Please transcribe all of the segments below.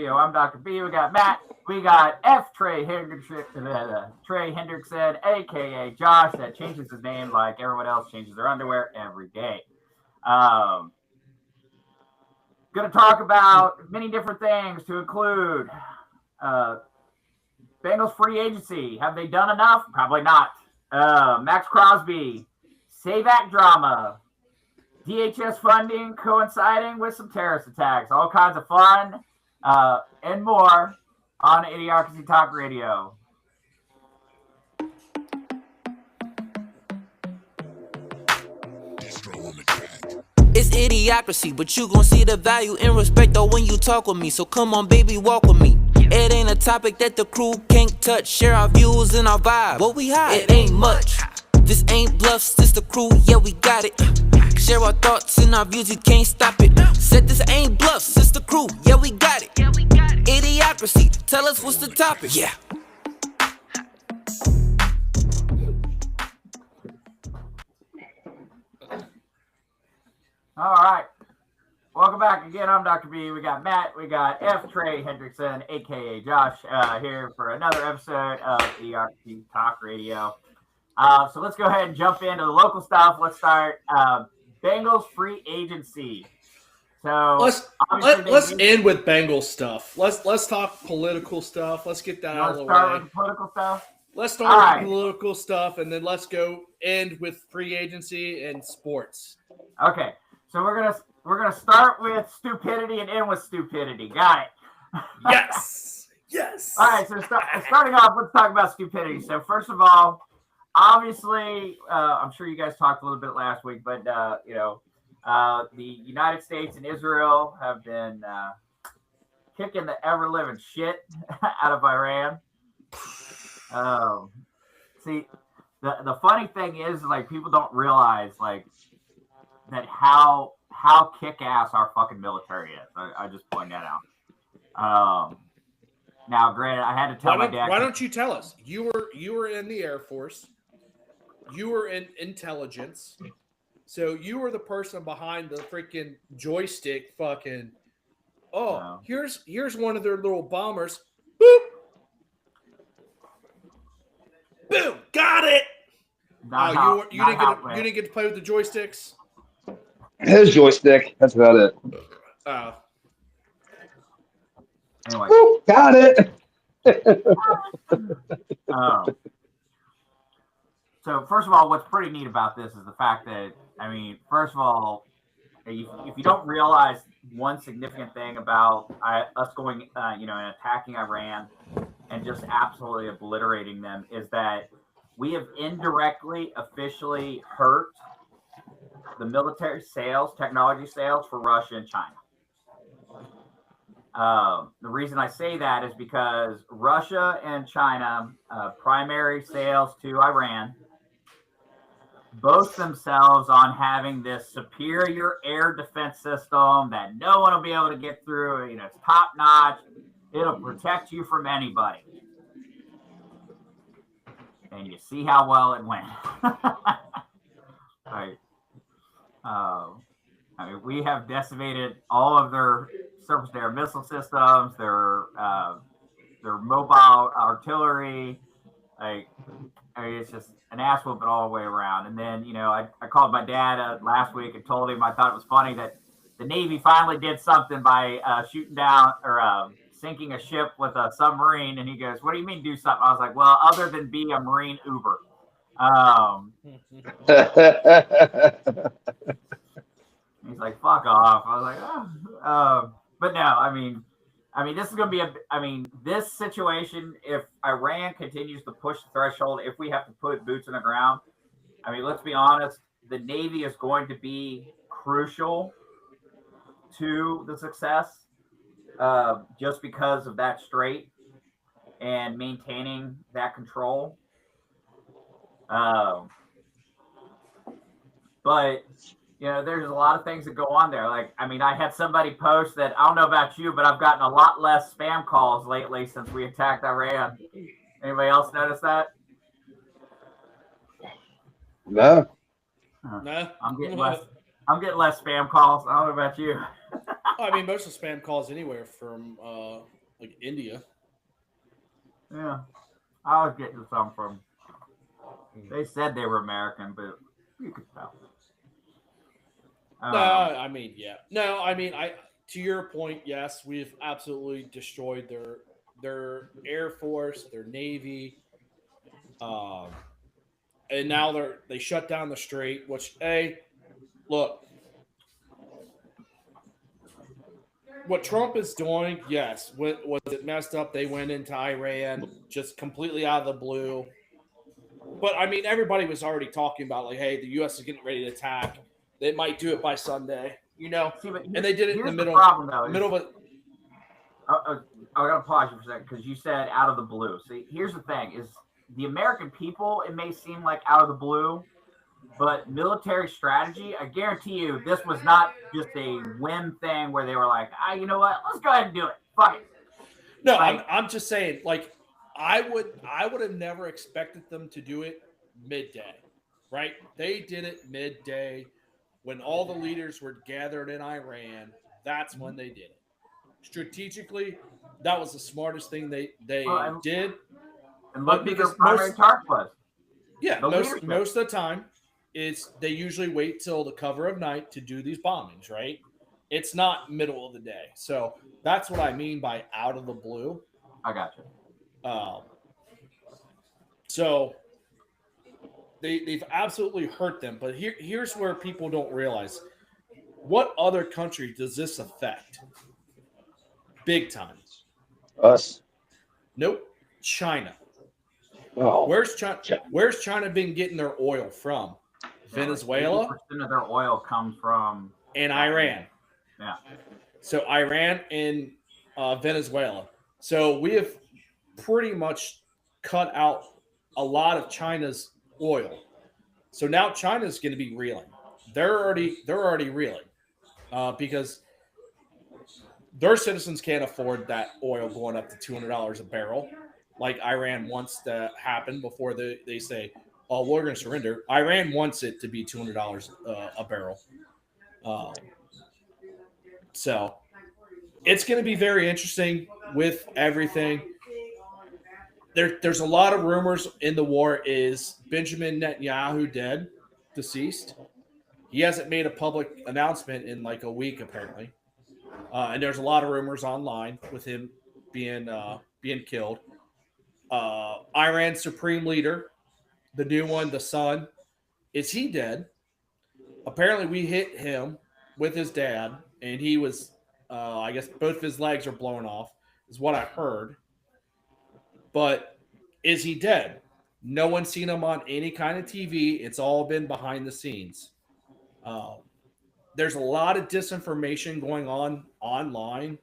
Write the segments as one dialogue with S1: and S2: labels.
S1: I'm Dr. B. We got Matt. We got F. Trey Hendrickson, aka Josh, that changes his name like everyone else changes their underwear every day. Going to talk about many different things to include Bengals free agency. Have they done enough? Probably not. Max Crosby, SAVAC drama, DHS funding coinciding with some terrorist attacks. All kinds of fun and more on Idiocracy Talk Radio.
S2: It's idiocracy, but you gon' see the value and respect though when you talk with me. So come on, baby, walk with me. It ain't a topic that the crew can't touch. Share our views and our vibe. What we hide? It ain't much. This ain't bluffs, this the crew, yeah, we got it. Share our thoughts and our views, you can't stop it. Said this ain't bluffs, it's the crew, yeah, we got it. Idiocracy, tell us what's the topic. Yeah.
S1: All right. Welcome back again. I'm Dr. B. We got Matt. We got F. Trey Hendrickson, a.k.a. Josh, here for another episode of Idiocracy Talk Radio. So let's go ahead and jump into the local stuff. Let's start Bengals free agency. So
S3: let's end with Bengals stuff. Let's talk political stuff. Let's get that out of the way.
S1: Start with the political stuff.
S3: Let's start with political stuff, and then let's go end with free agency and sports.
S1: Okay, so we're gonna start with stupidity and end with stupidity. Got it?
S3: Yes. Yes.
S1: All right. So starting off, let's talk about stupidity. So first of all, obviously, I'm sure you guys talked a little bit last week, but the United States and Israel have been kicking the ever living shit out of Iran. See, the funny thing is, like, people don't realize, like, that how kick-ass our fucking military is. I just point that out. Now, granted, I had to tell my dad.
S3: Why don't you tell us? You were in the Air Force. You were in intelligence. So you were the person behind the freaking joystick fucking. Oh, no. Here's one of their little bombers. Boop. Boom! Got it. You didn't get to play with the joysticks.
S4: His joystick. That's about it.
S1: Anyway.
S4: Woo, got it.
S1: So first of all, what's pretty neat about this is the fact that, I mean, first of all, if you don't realize one significant thing about us going, and attacking Iran and just absolutely obliterating them, is that we have indirectly, officially hurt the military sales, technology sales for Russia and China. The reason I say that is because Russia and China, primary sales to Iran, boast themselves on having this superior air defense system that no one will be able to get through. You know, it's top notch. It'll protect you from anybody. And you see how well it went. Right. I mean, we have decimated all of their surface-to-air missile systems, their mobile artillery. It's just an ass whooping all the way around. And then, I called my dad last week and told him I thought it was funny that the Navy finally did something by shooting down or sinking a ship with a submarine. And he goes, "What do you mean do something?" I was like, "Well, other than be a Marine Uber." He's like, "Fuck off." I was like, "Oh." But no, I mean, this is going to be this situation, if Iran continues to push the threshold, if we have to put boots on the ground, I mean, let's be honest, the Navy is going to be crucial to the success, just because of that strait and maintaining that control. But there's a lot of things that go on there. Like, I mean, I had somebody post that, I don't know about you, but I've gotten a lot less spam calls lately since we attacked Iran. Anybody else notice that?
S4: No.
S3: No.
S1: I'm getting less spam calls. I don't know about you.
S3: I mean, most of the spam calls anywhere from like India.
S1: Yeah, I was getting some from. They said they were American, but you could tell.
S3: No, I mean, yeah. No, I mean, to your point, yes, we've absolutely destroyed their Air Force, their Navy, and now they shut down the strait. Which, look, what Trump is doing, yes, was it messed up? They went into Iran just completely out of the blue. But I mean, everybody was already talking about like, hey, the U.S. is getting ready to attack. They might do it by Sunday,
S1: See, but
S3: and they did it in the middle.
S1: Problem, though,
S3: middle of it.
S1: I gotta pause you for a second because you said out of the blue. See, here's the thing: is the American people. It may seem like out of the blue, but military strategy. I guarantee you, this was not just a whim thing where they were like, you know what? Let's go ahead and do it. Fuck it.
S3: No, I'm just saying, like, I would have never expected them to do it midday, right? They did it midday when all the leaders were gathered in Iran. That's when they did it. Strategically, that was the smartest thing they did.
S1: And look who their primary target was.
S3: Yeah, most of the time, they usually wait till the cover of night to do these bombings, right? It's not middle of the day. So that's what I mean by out of the blue.
S1: I got you.
S3: So they've absolutely hurt them. But here's where people don't realize. What other country does this affect? Big time.
S4: Us.
S3: Nope. China.
S4: Oh.
S3: Where's China been getting their oil from? Venezuela?
S1: 80% of their oil comes from...
S3: And Iran.
S1: Yeah.
S3: So Iran and Venezuela. So we have pretty much cut out a lot of China's oil. So now China's going to be reeling. They're already reeling because their citizens can't afford that oil going up to $200 a barrel, like Iran wants to happen before they say, "Oh, we're going to surrender." Iran wants it to be $200 a barrel. So it's going to be very interesting with everything. There's a lot of rumors in the war. Is Benjamin Netanyahu dead, deceased? He hasn't made a public announcement in like a week, apparently. And there's a lot of rumors online with him being killed. Iran's supreme leader, the new one, the son, is he dead? Apparently, we hit him with his dad, and he was, I guess, both of his legs are blown off, is what I heard. But is he dead? No one's seen him on any kind of TV. It's all been behind the scenes. There's a lot of disinformation going on online.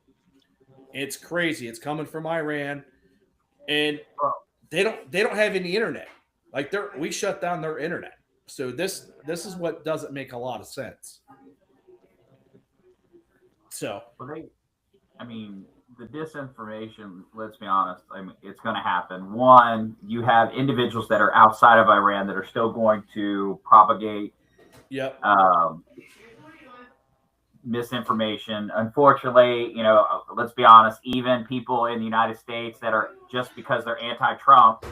S3: It's crazy. It's coming from Iran, and they don't have any internet. Like we shut down their internet. So this is what doesn't make a lot of sense. So,
S1: the disinformation, let's be honest, it's going to happen. One, you have individuals that are outside of Iran that are still going to propagate misinformation. Unfortunately, let's be honest, even people in the United States that are, just because they're anti-Trump,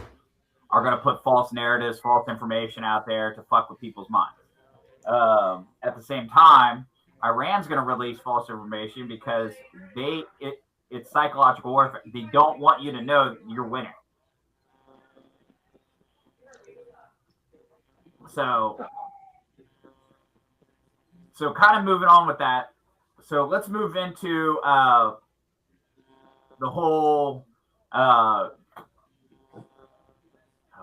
S1: are going to put false narratives, false information out there to fuck with people's minds. At the same time, Iran's going to release false information because it's psychological warfare. They don't want you to know you're winning. So kind of moving on with that. So let's move into the whole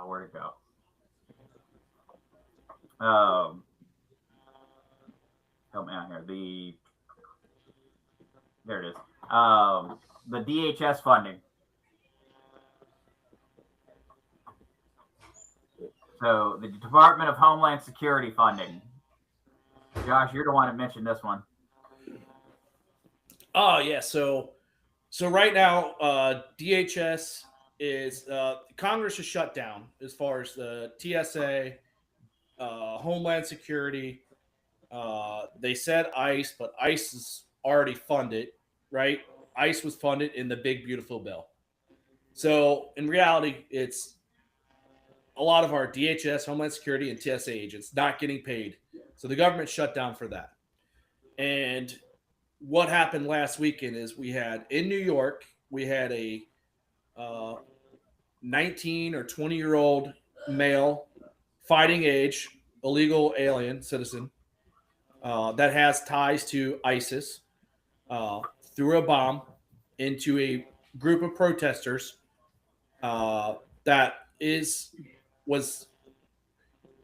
S1: where'd it go? Help me out here. There it is. The DHS funding. So the Department of Homeland Security funding. Josh, you're the one that mentioned this one.
S3: Oh yeah. So right now, DHS is Congress is shut down as far as the TSA, Homeland Security. They said ICE, but ICE is already funded, right? ICE was funded in the big, beautiful bill. So in reality, it's a lot of our DHS, Homeland Security, and TSA agents not getting paid. So the government shut down for that. And what happened last weekend is we had in New York, we had a 19 or 20-year-old male fighting age illegal alien citizen that has ties to ISIS threw a bomb into a group of protesters that was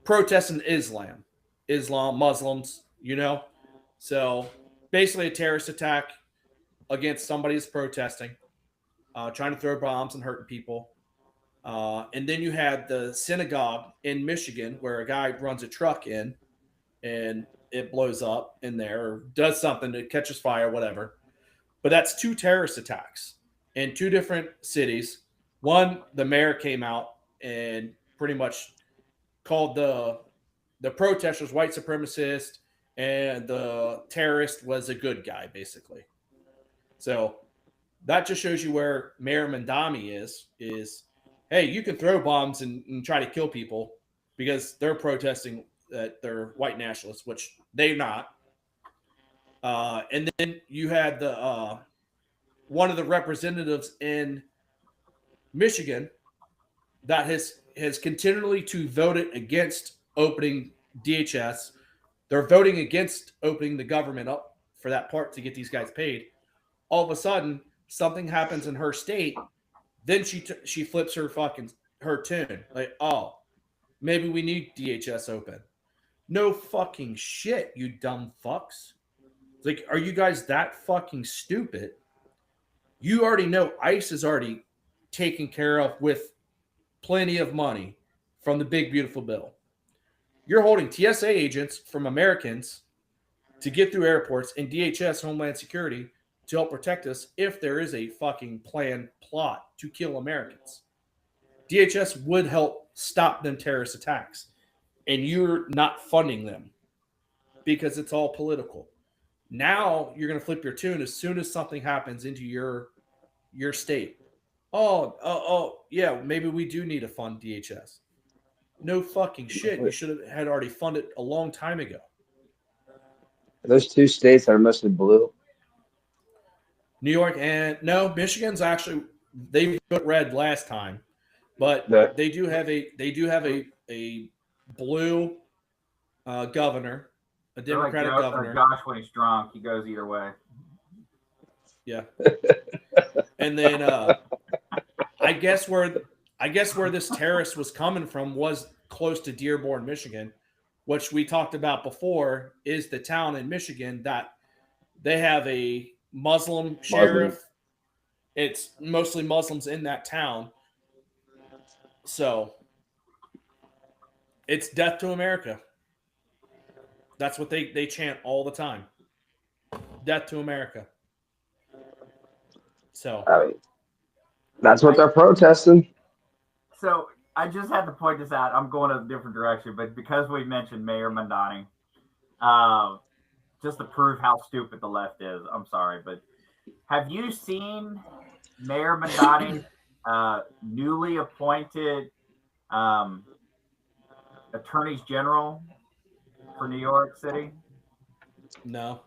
S3: protesting Islam, Muslims, you know. So basically a terrorist attack against somebody who's protesting, trying to throw bombs and hurting people. And then you had the synagogue in Michigan where a guy runs a truck in and it blows up in there or does something that catches fire, whatever. But that's 2 terrorist attacks in 2 different cities. One, the mayor came out and pretty much called the protesters white supremacists, and the terrorist was a good guy, basically. So that just shows you where Mayor Mandami is, hey, you can throw bombs and try to kill people because they're protesting that they're white nationalists, which they're not. And then you had the one of the representatives in Michigan that has continually to voted against opening DHS. They're voting against opening the government up for that part to get these guys paid. All of a sudden, something happens in her state. Then she flips her tune. Like, oh, maybe we need DHS open. No fucking shit, you dumb fucks. Like, are you guys that fucking stupid? You already know ICE is already taken care of with plenty of money from the big, beautiful bill. You're holding TSA agents from Americans to get through airports and DHS, Homeland Security, to help protect us if there is a fucking plot to kill Americans. DHS would help stop them terrorist attacks. And you're not funding them because it's all political. Now you're going to flip your tune as soon as something happens into your state. Oh, yeah, maybe we do need to fund DHS. No fucking shit. You should have had already funded a long time ago.
S4: Those 2 states are mostly blue.
S3: New York and no, Michigan's actually they put red last time, but they do have a blue governor, a Democratic governor.
S1: Josh, when he's drunk, he goes either way.
S3: Yeah, and then I guess where this terrorist was coming from was close to Dearborn, Michigan, which we talked about before, is the town in Michigan that they have a Muslim sheriff. It's mostly Muslims in that town. So it's death to America. That's what they chant all the time. Death to America. So
S4: I mean, that's what they're protesting.
S1: So I just had to point this out. I'm going a different direction, but because we mentioned Mayor Mandani, just to prove how stupid the left is, I'm sorry, but have you seen Mayor Mandani's newly appointed attorneys general for New York City?
S3: no.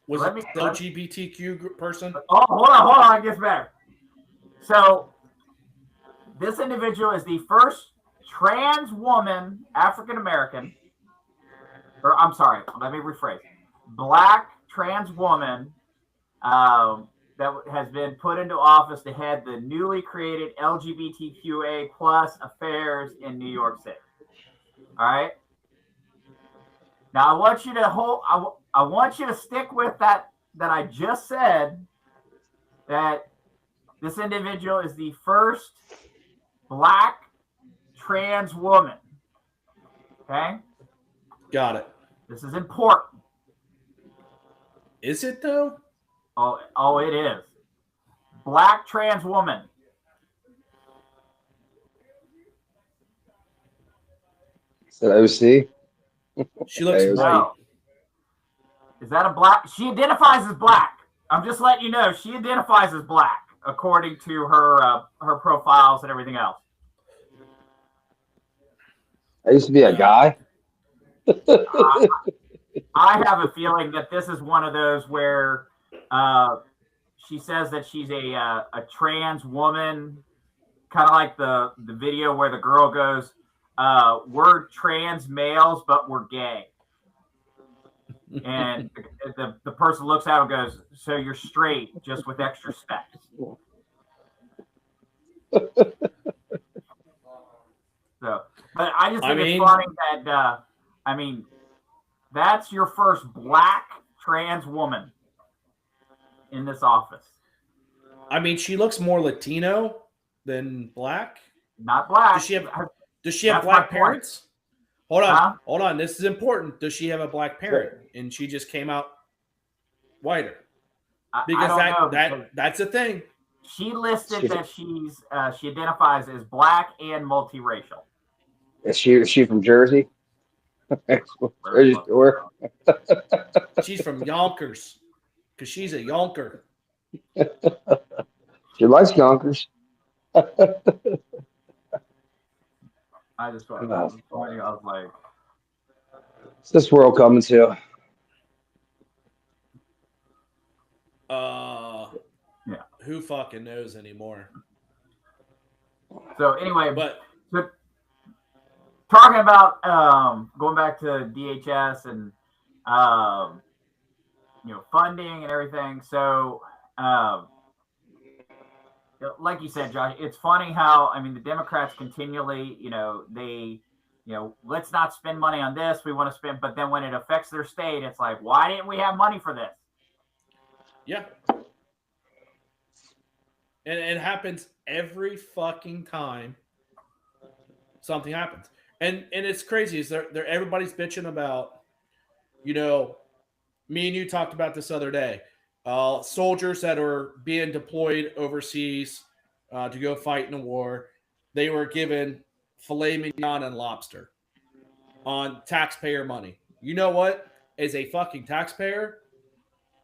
S3: Was it the LGBTQ person?
S1: Oh, hold on, it gets better. So this individual is the first trans woman, African American, or I'm sorry, let me rephrase. Black trans woman that has been put into office to head the newly created LGBTQA plus affairs in New York City. All right. Now I want you to I want you to stick with that I just said, that this individual is the first Black trans woman. Okay?
S3: Got it.
S1: This is important.
S3: Is it though?
S1: Oh, it is. Black trans woman.
S4: Is that OC?
S3: She looks
S4: Hey,
S3: white.
S1: Is that a black? She identifies as black. I'm just letting you know. She identifies as black according to her her profiles and everything else.
S4: I used to be a guy.
S1: I have a feeling that this is one of those where she says that she's a trans woman, kind of like the video where the girl goes, "We're trans males, but we're gay." And the person looks at him and goes, "So you're straight, just with extra specs." So, but I just think it's funny that that's your first black trans woman in this office.
S3: I mean, she looks more Latino than black.
S1: Not black.
S3: Does she have black parents? Hold on. This is important. Does she have a black parent, and she just came out whiter? Because that's a thing.
S1: She listed that she identifies as black and multiracial.
S4: Is she from Jersey?
S3: She's from Yonkers, because she's a Yonker.
S4: She likes Yonkers.
S1: I just thought that was funny. I was like,
S4: "What's this world coming to?"
S1: Yeah.
S3: Who fucking knows anymore?
S1: So anyway,
S3: but
S1: talking about going back to DHS and funding and everything. So like you said, Josh, it's funny how the Democrats continually, let's not spend money on this. We want to spend, but then when it affects their state, it's like, why didn't we have money for this?
S3: Yeah. And it happens every fucking time something happens. And it's crazy. Is they're everybody's bitching about, me and you talked about this other day. Soldiers that are being deployed overseas to go fight in a war, they were given filet mignon and lobster on taxpayer money. You know what? As a fucking taxpayer,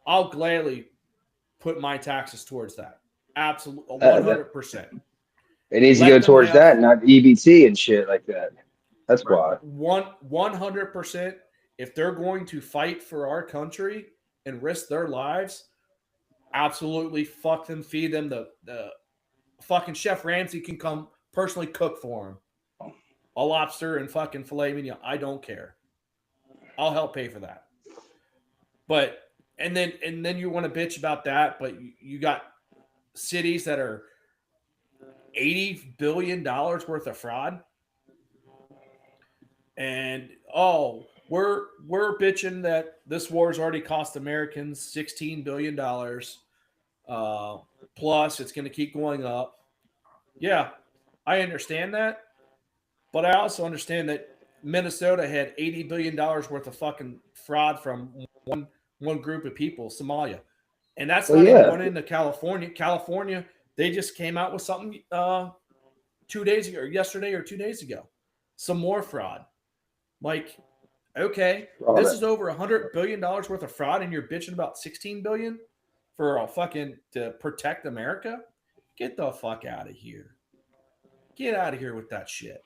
S3: I'll gladly put my taxes towards that. Absolutely, 100%.
S4: It needs to go towards that, not EBT and shit like that. That's why.
S3: 100%. If they're going to fight for our country and risk their lives, absolutely fuck them, feed them. The fucking Chef Ramsay can come personally cook for them a lobster and fucking filet mignon. I don't care. I'll help pay for that. But and then you want to bitch about that, but you got cities that are $80 billion worth of fraud, and we're bitching that this war's already cost Americans $16 billion. Plus, it's going to keep going up. Yeah, I understand that, but I also understand that Minnesota had $80 billion worth of fucking fraud from one group of people, Somalia. And that's not even going into California. California, they just came out with something 2 days ago, or yesterday or 2 days ago. Some more fraud. Like, okay, this is over $100 billion worth of fraud, and you're bitching about $16 billion for a fucking to protect America? Get the fuck out of here. Get out of here with that shit.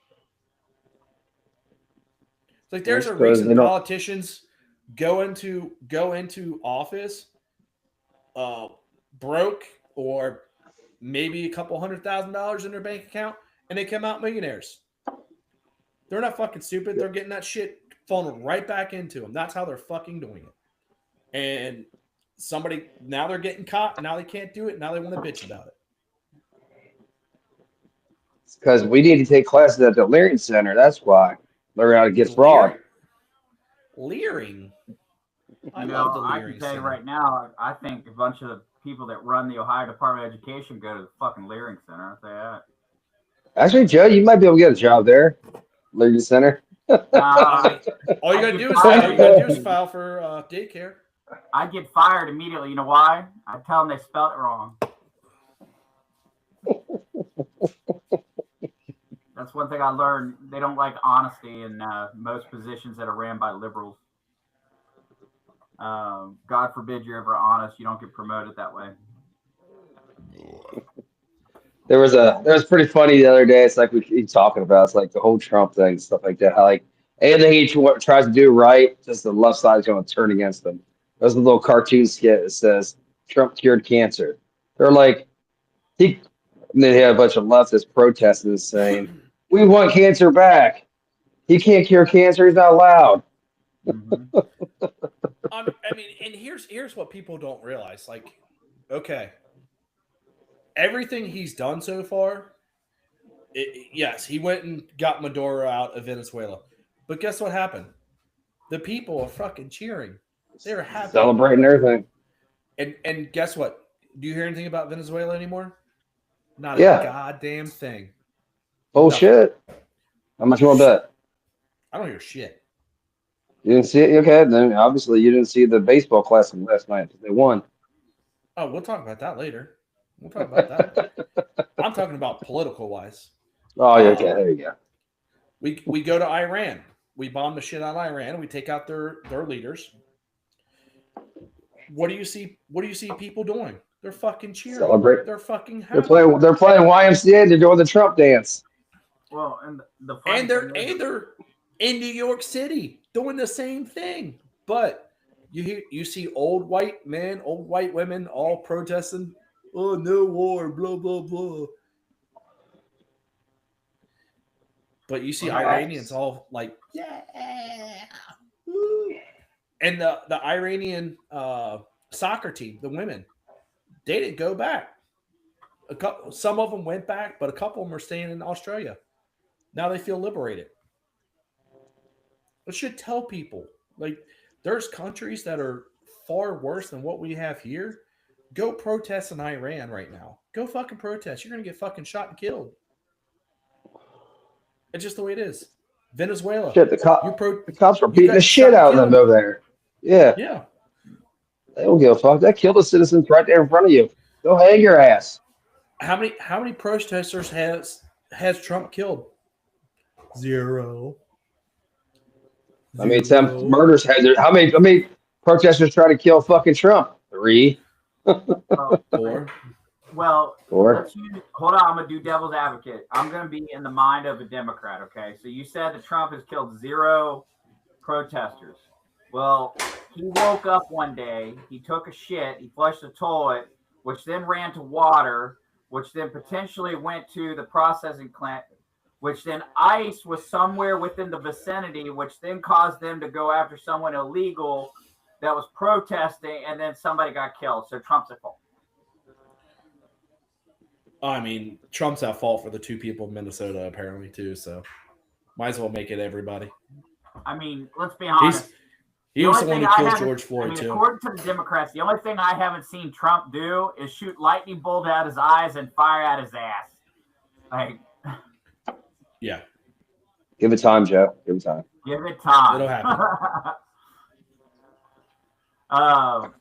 S3: It's like there's a reason politicians go into office broke or maybe a couple $100,000 in their bank account, and they come out millionaires. They're not fucking stupid. They're getting that shit falling right back into them. That's how they're fucking doing it. And now they're getting caught, and now they can't do it. Now they want to bitch about it.
S4: It's because we need to take classes at the Leering Center. That's why. Learn how to get fraud.
S3: Leering? I love the Leering
S1: can tell you
S3: Center.
S1: right now, I think a bunch of the people that run the Ohio Department of Education go to the fucking Leering Center. I'll say that.
S4: Actually, Joe, you might be able to get a job there. Leering Center.
S3: All you gotta do is file for daycare.
S1: I get fired immediately. You know why? I tell them they spelled it wrong. That's one thing I learned. They don't like honesty in most positions that are ran by liberals. God forbid you're ever honest. You don't get promoted that way.
S4: There was pretty funny the other day. It's like we keep talking about. It's like the whole Trump thing, and stuff like that. How like anything he tries to do right, just the left side is going to turn against him. There's a little cartoon skit that says Trump cured cancer. They're like and then he had a bunch of leftists protesting saying, "We want cancer back. He can't cure cancer. He's not allowed."
S1: Mm-hmm.
S3: I mean, and here's what people don't realize. Like, okay, everything he's done so far, yes, he went and got Maduro out of Venezuela. But guess what happened? The people are fucking cheering. They're happy.
S4: Celebrating everything.
S3: And guess what? Do you hear anything about Venezuela anymore? Not
S4: Yeah.
S3: a goddamn thing.
S4: Bullshit. How much you want to bet?
S3: I don't hear shit.
S4: You didn't see it? Okay, then obviously you didn't see the baseball classic last night. They won.
S3: Oh, we'll talk about that later. We'll talk about that. I'm talking about political wise.
S4: Oh, yeah, okay, there you go.
S3: We go to Iran. We bomb the shit out of Iran. We take out their leaders. What do you see? What do you see people doing? They're fucking cheering.
S4: Celebrate.
S3: They're fucking happy.
S4: They're playing YMCA. They're doing the Trump dance.
S1: Well, and
S3: they're in New York City doing the same thing. But you see old white men, old white women all protesting. Oh, no war, blah blah blah. But you see Iranians all like, yeah. Woo. And the Iranian soccer team, the women, they didn't go back. Some of them went back, but a couple of them are staying in Australia. Now they feel liberated. It should tell people, like, there's countries that are far worse than what we have here. Go protest in Iran right now. Go fucking protest. You're going to get fucking shot and killed. It's just the way it is. Venezuela.
S4: Shit, the cops were beating the shit out of them over there. Yeah.
S3: Yeah.
S4: They don't give a fuck. That killed the citizens right there in front of you. Go hang your ass.
S3: How many protesters has Trump killed? 0.
S4: I mean, some murders had there. How many protesters try to kill fucking Trump? 3.
S3: 4.
S1: Well,
S4: 4.
S1: Hold on. I'm going to do devil's advocate. I'm going to be in the mind of a Democrat, okay? So you said that Trump has killed 0 protesters. Well, he woke up one day, he took a shit, he flushed the toilet, which then ran to water, which then potentially went to the processing plant, which then ICE was somewhere within the vicinity, which then caused them to go after someone illegal that was protesting, and then somebody got killed. So Trump's at fault.
S3: I mean, Trump's at fault for the 2 people in Minnesota, apparently, too. So might as well make it everybody.
S1: I mean, let's be honest.
S3: He was the one who killed George Floyd, too.
S1: According to the Democrats, the only thing I haven't seen Trump do is shoot lightning bolt out his eyes and fire at his ass. Like,
S3: yeah.
S4: Give it time, Joe. Give it time.
S1: Give it time.
S3: It'll happen.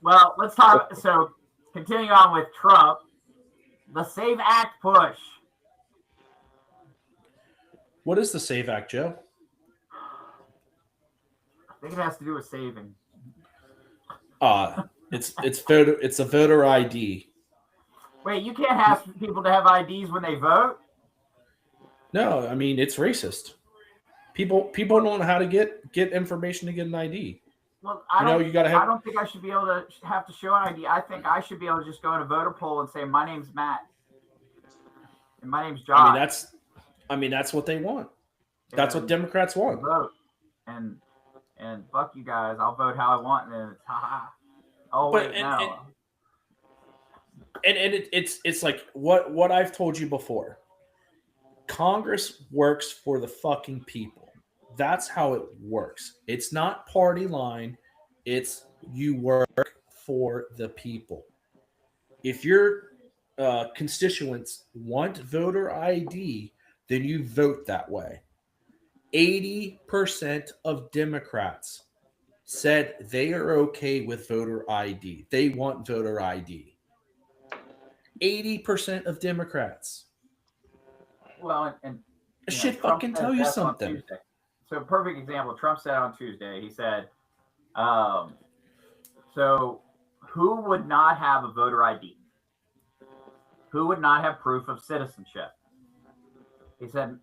S1: Well, let's talk. So, continuing on with Trump, the SAVE Act push.
S3: What is the SAVE Act, Joe?
S1: I think it has to do with saving.
S3: It's a voter ID.
S1: Wait, you can't ask people to have IDs when they vote?
S3: No, I mean, it's racist. People don't know how to get information to get an ID.
S1: Well, I don't think I should be able to have to show an ID. I think I should be able to just go in a voter poll and say, my name's Matt. And my name's John.
S3: I mean, that's what they want. That's what Democrats want.
S1: Vote. And fuck you guys. I'll vote how I want. And then it's haha. Oh,
S3: but,
S1: wait, no.
S3: It's like what I've told you before. Congress works for the fucking people. That's how it works. It's not party line. It's you work for the people. If your constituents want voter ID, then you vote that way. 80% of Democrats said they are okay with voter ID. They want voter ID. 80% of Democrats.
S1: Well, and
S3: it should fucking tell you something.
S1: So, a perfect example. Trump said on Tuesday, he said, So, who would not have a voter ID? Who would not have proof of citizenship? He said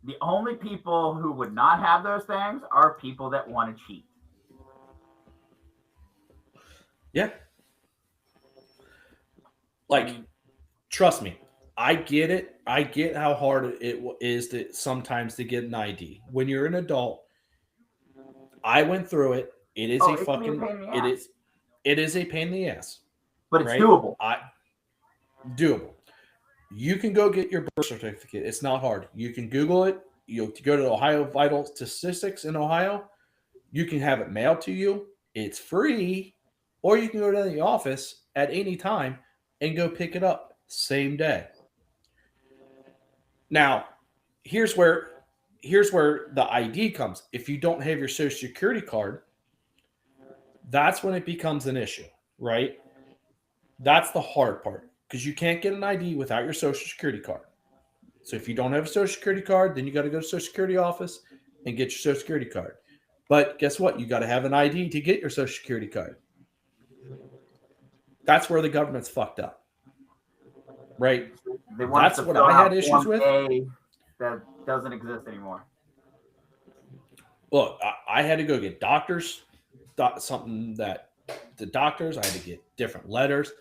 S1: the only people who would not have those things are people that want to cheat.
S3: Yeah. Like, trust me, I get it. I get how hard it is to sometimes to get an ID. When you're an adult, I went through it. It is
S1: It
S3: is a pain in the ass.
S1: But it's
S3: right?
S1: doable.
S3: Doable. You can go get your birth certificate. It's not hard. You can Google it. You'll go to Ohio Vital Statistics in Ohio. You can have it mailed to you. It's free. Or you can go to the office at any time and go pick it up same day. Now, here's where the ID comes. If you don't have your Social Security card, that's when it becomes an issue, right? That's the hard part because you can't get an ID without your Social Security card. So if you don't have a Social Security card, then you got to go to the Social Security office and get your Social Security card. But guess what? You got to have an ID to get your Social Security card. That's where the government's fucked up, right? That's what I had issues with.
S1: That doesn't exist anymore.
S3: Look, I had to go get doctors, something that the doctors, I had to get different letters.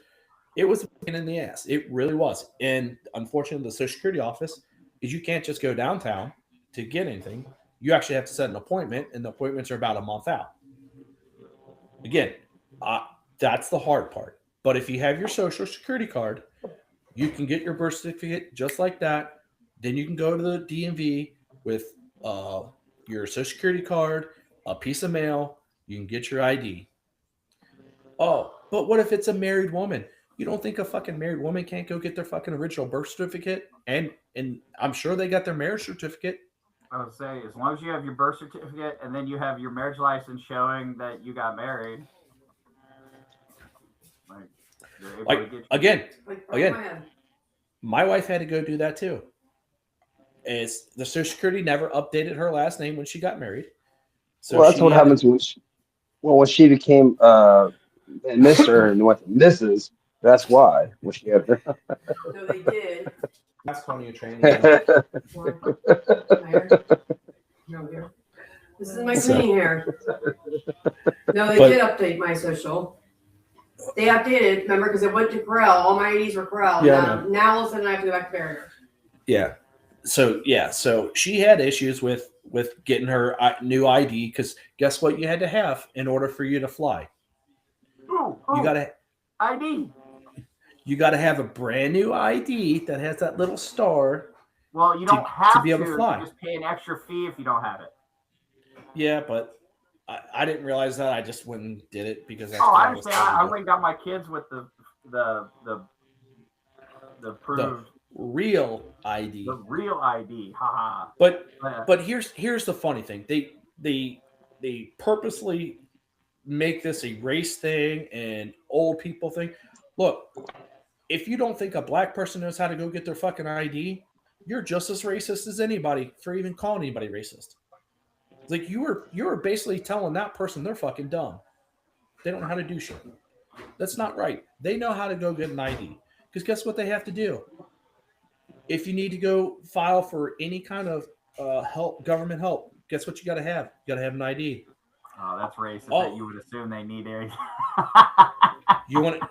S3: It was a pain in the ass. It really was. And unfortunately, the Social Security office is you can't just go downtown to get anything. You actually have to set an appointment, and the appointments are about a month out. Again, that's the hard part. But if you have your Social Security card, you can get your birth certificate just like that. Then you can go to the DMV with your Social Security card, a piece of mail. You can get your ID. Oh, but what if it's a married woman? You don't think a fucking married woman can't go get their fucking original birth certificate? And I'm sure they got their marriage certificate.
S1: I would say as long as you have your birth certificate and then you have your marriage license showing that you got married.
S3: Again, my wife had to go do that too. Is the Social Security never updated her last name when she got married? So
S4: well, that's what happens when she became Mr. and went to Mrs. That's why when she had her.
S5: No, they did.
S3: That's Tony a training.
S5: No, here. This is my cleaning hair. No, they did update my social. They updated, remember, because it went to Corel. All my IDs were Corel.
S3: Yeah,
S5: now all of a sudden I have to go back to Barrier.
S3: Yeah. So she had issues with getting her new ID because guess what you had to have in order for you to fly? You got to
S1: ID.
S3: You got to have a brand new ID that has that little star.
S1: Well, you don't have to
S3: be able to fly.
S1: You just pay an extra fee if you don't have it.
S3: Yeah, but I didn't realize that. I just went and did it because
S1: I understand. I went and got my kids with the approved
S3: real ID.
S1: The real ID. Haha.
S3: But here's the funny thing. They purposely make this a race thing and old people thing. Look, if you don't think a black person knows how to go get their fucking ID, you're just as racist as anybody for even calling anybody racist. It's like you were basically telling that person they're fucking dumb. They don't know how to do shit. That's not right. They know how to go get an ID. Because guess what they have to do? If you need to go file for any kind of government help, guess what you got to have? You got to have an ID.
S1: Oh, that's racist. That you would assume they need it.
S3: You want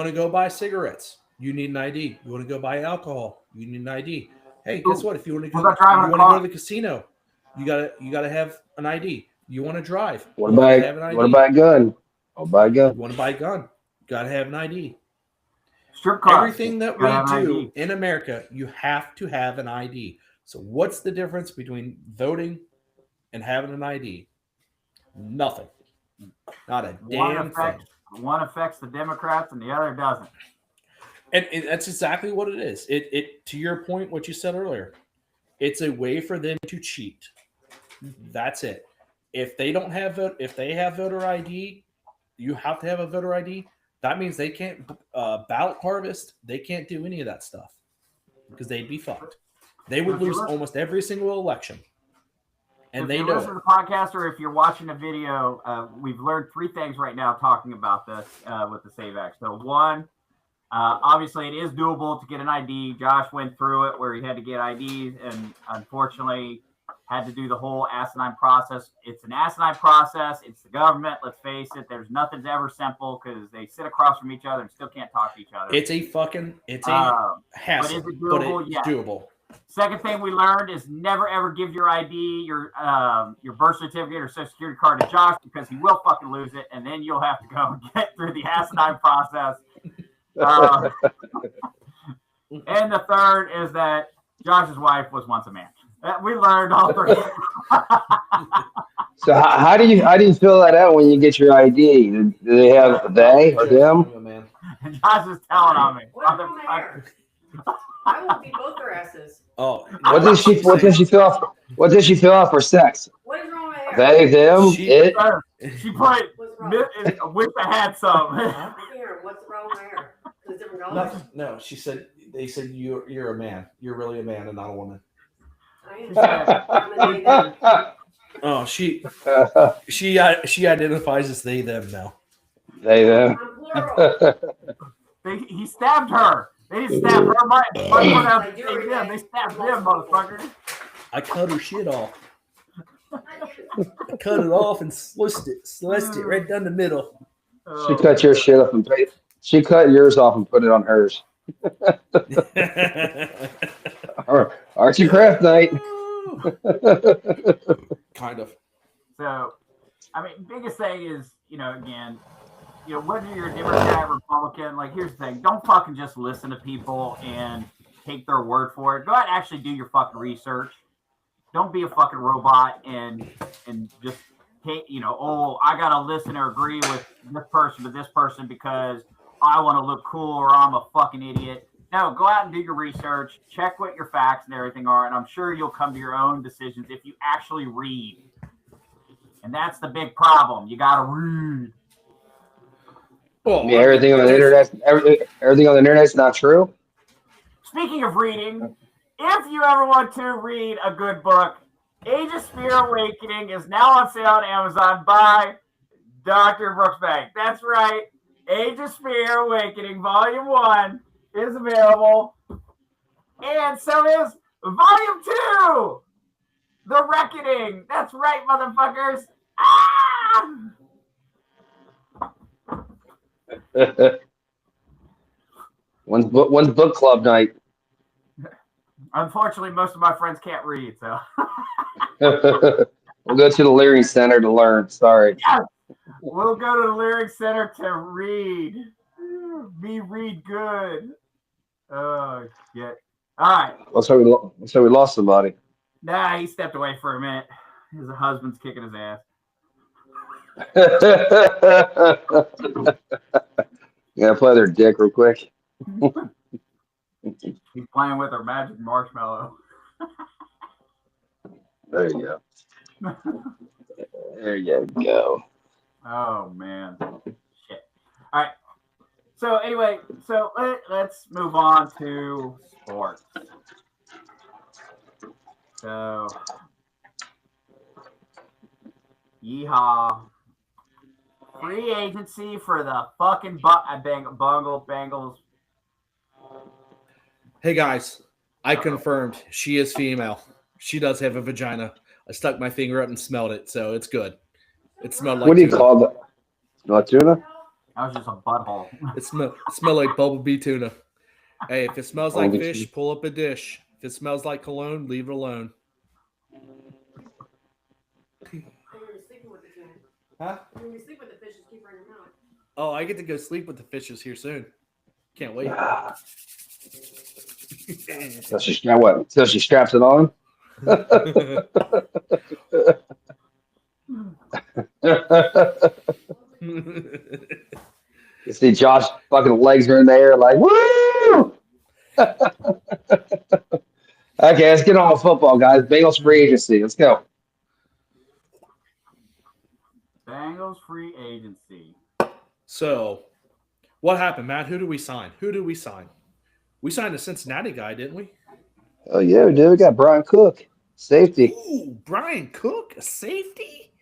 S3: to go buy cigarettes? You need an ID. You want to go buy alcohol? You need an ID. Hey, guess what? If you want to go to the casino, you gotta have an ID. You want to drive?
S4: What about a gun? I'll buy a gun.
S3: You want to buy a gun? You gotta have an ID.
S1: Strip club.
S3: Everything that we do in America, you have to have an ID. So what's the difference between voting and having an ID? Nothing. Not a damn thing.
S1: One affects the Democrats and the other doesn't.
S3: And that's exactly what it is. It to your point, what you said earlier, it's a way for them to cheat. That's it. If they have voter ID, you have to have a voter ID. That means they can't ballot harvest. They can't do any of that stuff because they'd be fucked. They would lose almost every single election. And
S1: if
S3: they
S1: you
S3: know
S1: listen
S3: it.
S1: to the podcast or if you're watching a video, we've learned 3 things right now talking about this with the Save Act. So one, obviously it is doable to get an ID. Josh went through it where he had to get IDs and unfortunately had to do the whole asinine process. It's an asinine process. It's the government. Let's face it. There's nothing's ever simple because they sit across from each other and still can't talk to each other.
S3: It's a hassle,
S1: but is it
S3: but
S1: doable?
S3: it's
S1: Yes.
S3: doable.
S1: Second thing we learned is never ever give your ID, your birth certificate or social security card to Josh because he will fucking lose it, and then you'll have to go and get through the asinine process. And the third is that Josh's wife was once a man. We learned all 3.
S4: So how do you fill that out when you get your ID? Do they have they or them?
S1: And Josh is telling on me.
S5: What's wrong with my hair? I will beat both their asses.
S3: Oh,
S4: What does she fill out? What does she fill out for sex?
S5: What is wrong with my hair?
S4: They, them,
S3: She-
S4: it.
S1: She put,
S5: What's wrong?
S1: I wish I had some.
S5: I can't hear. What's wrong with my hair? It's different colors.
S3: No, she said they said you're a man. You're really a man and not a woman.
S5: I am. I'm a they, them.
S3: Oh, she identifies as they them now.
S4: They, them.
S5: I'm plural.
S1: He stabbed her. They didn't stab her. My they stabbed them, motherfucker.
S3: I cut her shit off. I cut it off and sliced it right down the middle.
S4: She cut your shit up and paid. She cut yours off and put it on hers. Arts and craft night.
S3: Kind of.
S1: So, I mean, biggest thing is, again, whether you're a Democrat, Republican, like, here's the thing. Don't fucking just listen to people and take their word for it. Go out and actually do your fucking research. Don't be a fucking robot and just take, I got to listen or agree with this person to this person because I want to look cool or I'm a fucking idiot. No, go out and do your research, check what your facts and everything are, and I'm sure you'll come to your own decisions if you actually read. And that's the big problem. You got to read.
S3: Well,
S4: Yeah, everything on the internet. Everything on the internet's not true.
S1: Speaking of reading, if you ever want to read a good book, Age of Spear Awakening is now on sale on Amazon by Dr. Brooksbank. That's right. Age of Spear Awakening Volume 1 is available. And so is Volume 2, The Reckoning. That's right, motherfuckers. Ah!
S4: One's book club night.
S1: Unfortunately, most of my friends can't read, so.
S4: We'll go to the Leary Center to learn. Sorry.
S1: Yes! We'll go to the Lyric Center to read. We read good. Oh, shit. All right.
S4: So we lost somebody.
S1: Nah, he stepped away for a minute. His husband's kicking his ass.
S4: You gotta play their dick real quick.
S1: He's playing with her magic marshmallow.
S4: There you go. There you go.
S1: Oh, man. Shit. All right. So, anyway, let's move on to sports. So, yeehaw. Free agency for the fucking Bengals.
S3: Hey guys, I confirmed she is female. She does have a vagina. I stuck my finger up and smelled it, so it's good. It smelled like
S4: What do you
S3: tuna.
S4: call that? Not tuna?
S1: That was just a butthole.
S3: It smelled like bumblebee tuna. Hey, if it smells like fish, pull up a dish. If it smells like cologne, leave it alone.
S5: You're sleeping with the tuna.
S3: Huh?
S5: When you sleep with the fishes, keep her in your mouth.
S3: Oh, I get to go sleep with the fishes here soon. Can't wait.
S4: So she straps it on? You see Josh fucking legs are in the air like, woo! Okay, let's get on with football, guys. Bengals free agency. Let's go.
S1: Bengals free agency.
S3: So, what happened, Matt? Who did we sign? We signed a Cincinnati guy, didn't we?
S4: Oh, yeah, we did. We got Brian Cook. Safety.
S3: Ooh, Brian Cook, a safety?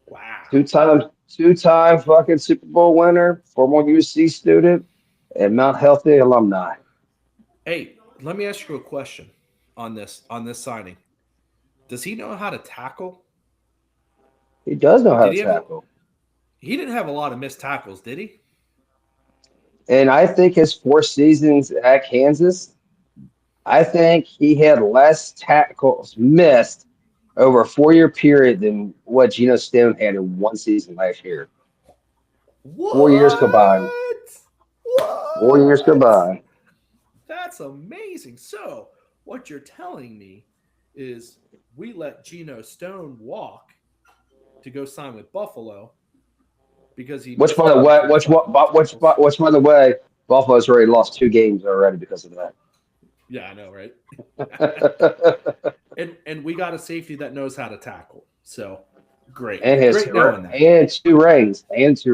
S3: Wow.
S4: Two-time fucking Super Bowl winner, former UC student, and Mount Healthy alumni.
S3: Hey, let me ask you a question on this signing. Does he know how to tackle?
S4: He does know how
S3: Did
S4: to
S3: he have a-
S4: tackle.
S3: He didn't have a lot of missed tackles, did he?
S4: And I think his 4 seasons at Kansas, I think he had less tackles missed over a 4-year period than what Geno Stone had in 1 season last year.
S3: What?
S4: 4 years combined.
S3: What?
S4: 4 years combined.
S3: That's amazing. So, what you're telling me is we let Geno Stone walk to go sign with Buffalo because he.
S4: Which, by the way, Buffalo's already lost 2 games already because of that.
S3: Yeah, I know, right? and we got a safety that knows how to tackle. So great.
S4: And his
S3: Great knowing that.
S4: and 2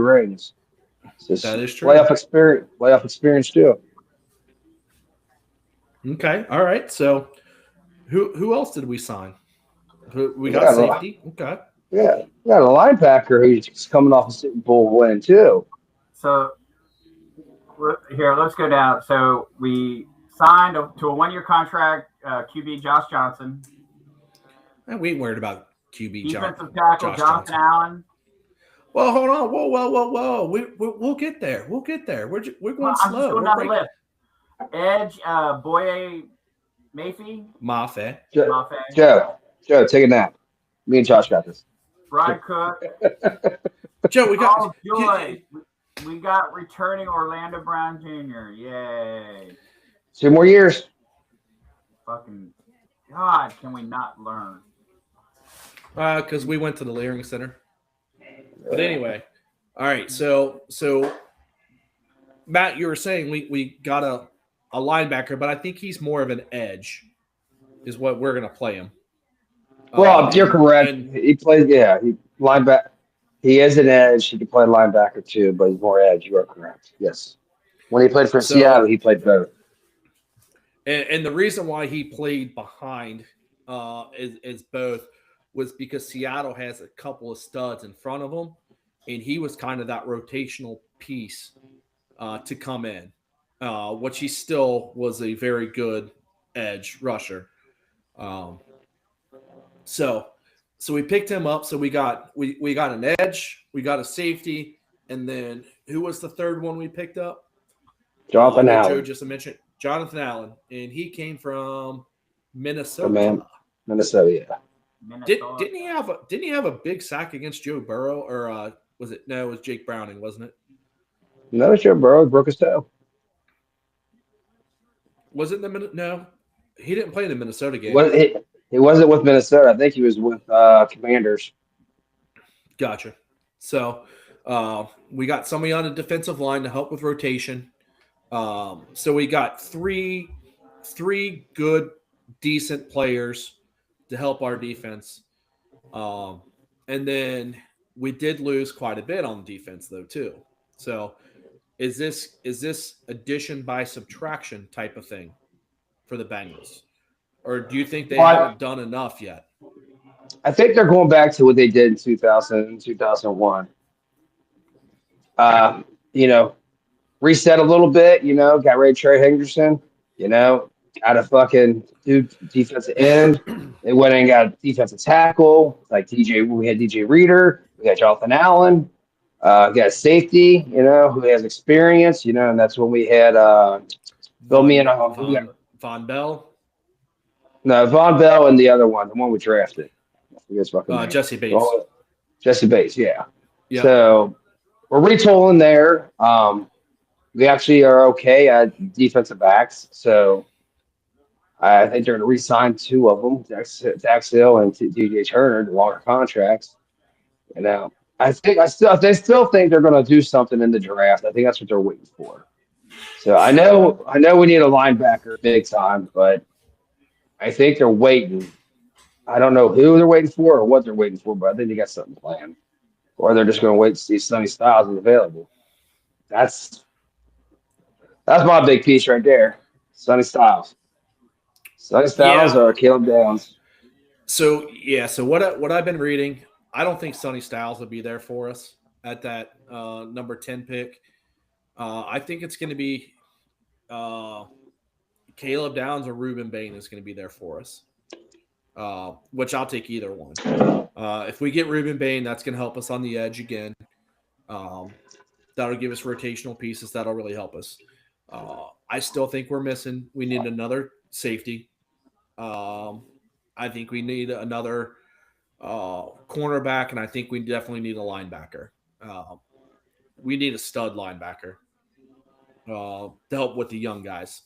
S4: rings. So
S3: That is true.
S4: Playoff experience too.
S3: Okay. All right. So who else did we sign? We got safety. Okay.
S4: Yeah, we got a linebacker who's coming off a Super Bowl win too.
S1: So here, let's go down. So we signed to a 1-year contract, QB Josh Johnson.
S3: And we ain't worried about QB
S1: Defensive tackle Jonathan Allen.
S3: Well, hold on. Whoa. We'll get there. We're going
S1: I'm
S3: slow.
S1: just going down the list. Edge, Boye
S3: Mafe.
S4: Joe, take a nap. Me and Josh got this.
S1: Brian Cook.
S3: Joe, we got
S1: Joy. We got returning Orlando Brown Jr. Yay.
S4: 2 more years.
S1: Fucking God, can we not learn?
S3: because we went to the Leering Center. But anyway, all right. So Matt, you were saying we got a linebacker, but I think he's more of an edge, is what we're gonna play him.
S4: Well, you're correct. He plays. Yeah, he linebacker. He is an edge. He can play linebacker too, but he's more edge. You are correct. Yes. When he played for Seattle, he played both.
S3: And the reason why he played behind is both was because Seattle has a couple of studs in front of him, and he was kind of that rotational piece to come in, which he still was a very good edge rusher. So we picked him up. So we got an edge, we got a safety, and then who was the third one we picked up?
S4: Jonathan Allen.
S3: Joe just mentioned Jonathan Allen, and he came from Minnesota.
S4: Minnesota, yeah.
S3: Didn't he have a big sack against Joe Burrow, or was it? No, it was Jake Browning, wasn't it?
S4: No, Joe Burrow broke his toe.
S3: Was it no? He didn't play in the Minnesota game.
S4: He wasn't with Minnesota. I think he was with Commanders.
S3: Gotcha. So we got somebody on the defensive line to help with rotation. So we got three good, decent players to help our defense. And then we did lose quite a bit on defense though too. So is this addition by subtraction type of thing for the Bengals? Or do you think they haven't done enough yet?
S4: I think they're going back to what they did in 2000 and 2001. Reset a little bit, got rid of Trey Henderson, got a fucking defensive end. They went and got a defensive tackle, like we had DJ Reader, we got Jonathan Allen, got a safety, who has experience, and that's when we had
S3: Von Bell.
S4: No, Von Bell and the other one, the one we drafted.
S3: Jesse Bates.
S4: Jesse Bates, yeah.
S3: Yep.
S4: So we're retooling there. We actually are okay at defensive backs. So I think they're going to re-sign 2 of them, Dax Hill and DJ Turner, the longer contracts. I still think they're going to do something in the draft. I think that's what they're waiting for. So I know we need a linebacker big time, but I think they're waiting. I don't know who they're waiting for or what they're waiting for, but I think they got something planned. Or they're just going to wait to see if Sonny Styles is available. That's my big piece right there. Sonny Styles. Sonny Styles or Caleb Downs.
S3: So what I've been reading, I don't think Sonny Styles will be there for us at that number 10 pick. I think it's going to be Caleb Downs or Ruben Bain is going to be there for us, which I'll take either one. If we get Ruben Bain, that's going to help us on the edge again. That'll give us rotational pieces. That'll really help us. I still think we need another safety. I think we need another cornerback, and I think we definitely need a linebacker. We need a stud linebacker to help with the young guys,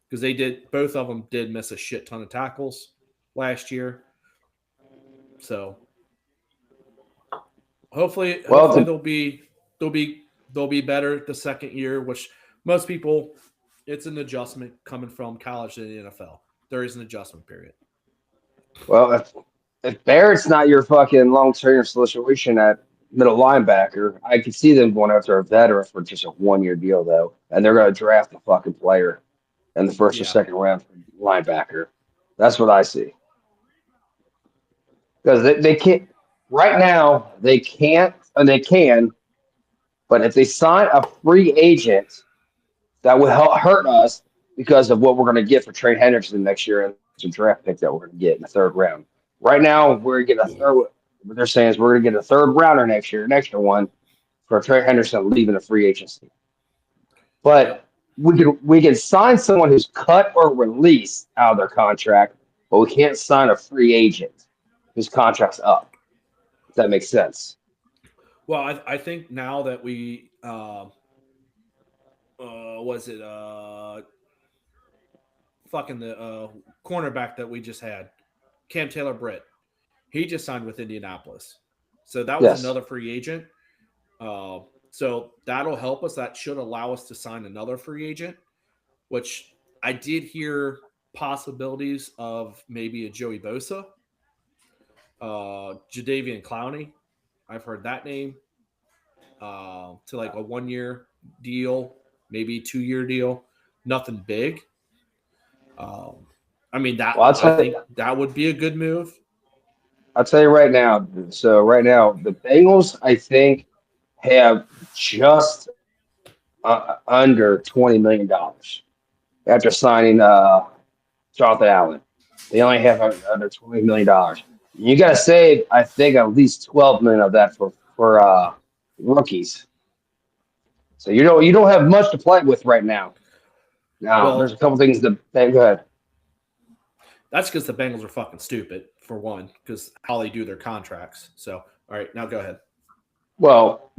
S3: because both of them did miss a shit ton of tackles last year. So hopefully they'll be better the second year, which most people, it's an adjustment coming from college to the NFL. There is an adjustment period.
S4: Well, if Barrett's not your fucking long-term solution at middle linebacker, I could see them going after a veteran for just a 1-year deal, though, and they're going to draft a fucking player in the first or second round for linebacker. That's what I see. Because they can't right now. They can't, and they can, but if they sign a free agent, that will hurt us because of what we're going to get for Trey Henderson next year and some draft pick that we're going to get in the third round. Right now, we're getting a third. What they're saying is we're going to get a third rounder next year, an extra one for Trey Henderson leaving the free agency. But we can sign someone who's cut or released out of their contract, but we can't sign a free agent whose contract's up. If that makes sense.
S3: Well, I think now that we the cornerback that we just had, Cam Taylor-Britt, he just signed with Indianapolis, so that was another free agent. So that'll help us. That should allow us to sign another free agent, which I did hear possibilities of maybe a Joey Bosa, Jadeveon Clowney. I've heard that name to like a 1-year deal, maybe 2-year deal. Nothing big. I mean, I think that would be a good move.
S4: I'll tell you right now. So right now, the Bengals, I think, have just under $20 million after signing Jonathan Allen. They only have under $20 million. You got to save, I think, at least $12 million of that for rookies. So you don't have much to play with right now. Now, there's a couple things to go ahead.
S3: That's because the Bengals are fucking stupid, for one, because how they do their contracts. So, all right, now go ahead.
S4: Well,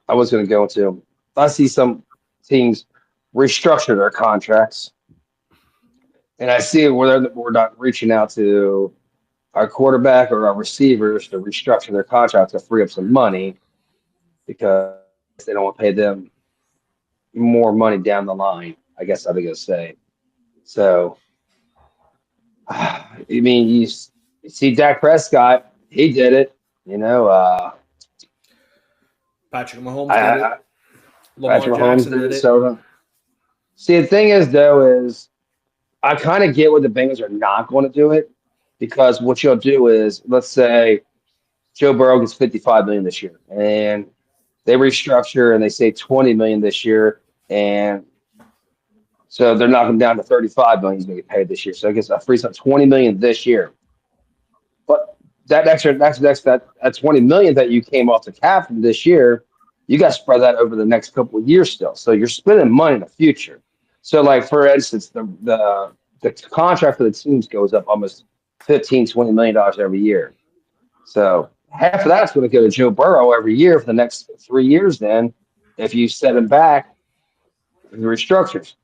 S4: I was going to go into, I see some teams restructure their contracts, and I see where we're not reaching out to our quarterback or our receivers to restructure their contracts to free up some money because they don't want to pay them more money down the line, I guess I'm going to say. So, I mean, you see Dak Prescott, he did it,
S3: Patrick Mahomes did it.
S4: Patrick Mahomes did it. So, see, the thing is, though, is I kind of get what the Bengals are not going to do it, because what you'll do is, let's say Joe Burrow gets $55 million this year, and they restructure and they say $20 million this year, and so they're knocking down to $35 million he's going to get paid this year. So I guess that frees up $20 million this year. But that $20 million that you came off the cap from this year, you got to spread that over the next couple of years still. So you're spending money in the future. So, like, for instance, the contract for the teams goes up almost $15-20 million every year. So half of that's going to go to Joe Burrow every year for the next 3 years. Then, if you set him back, the restructures.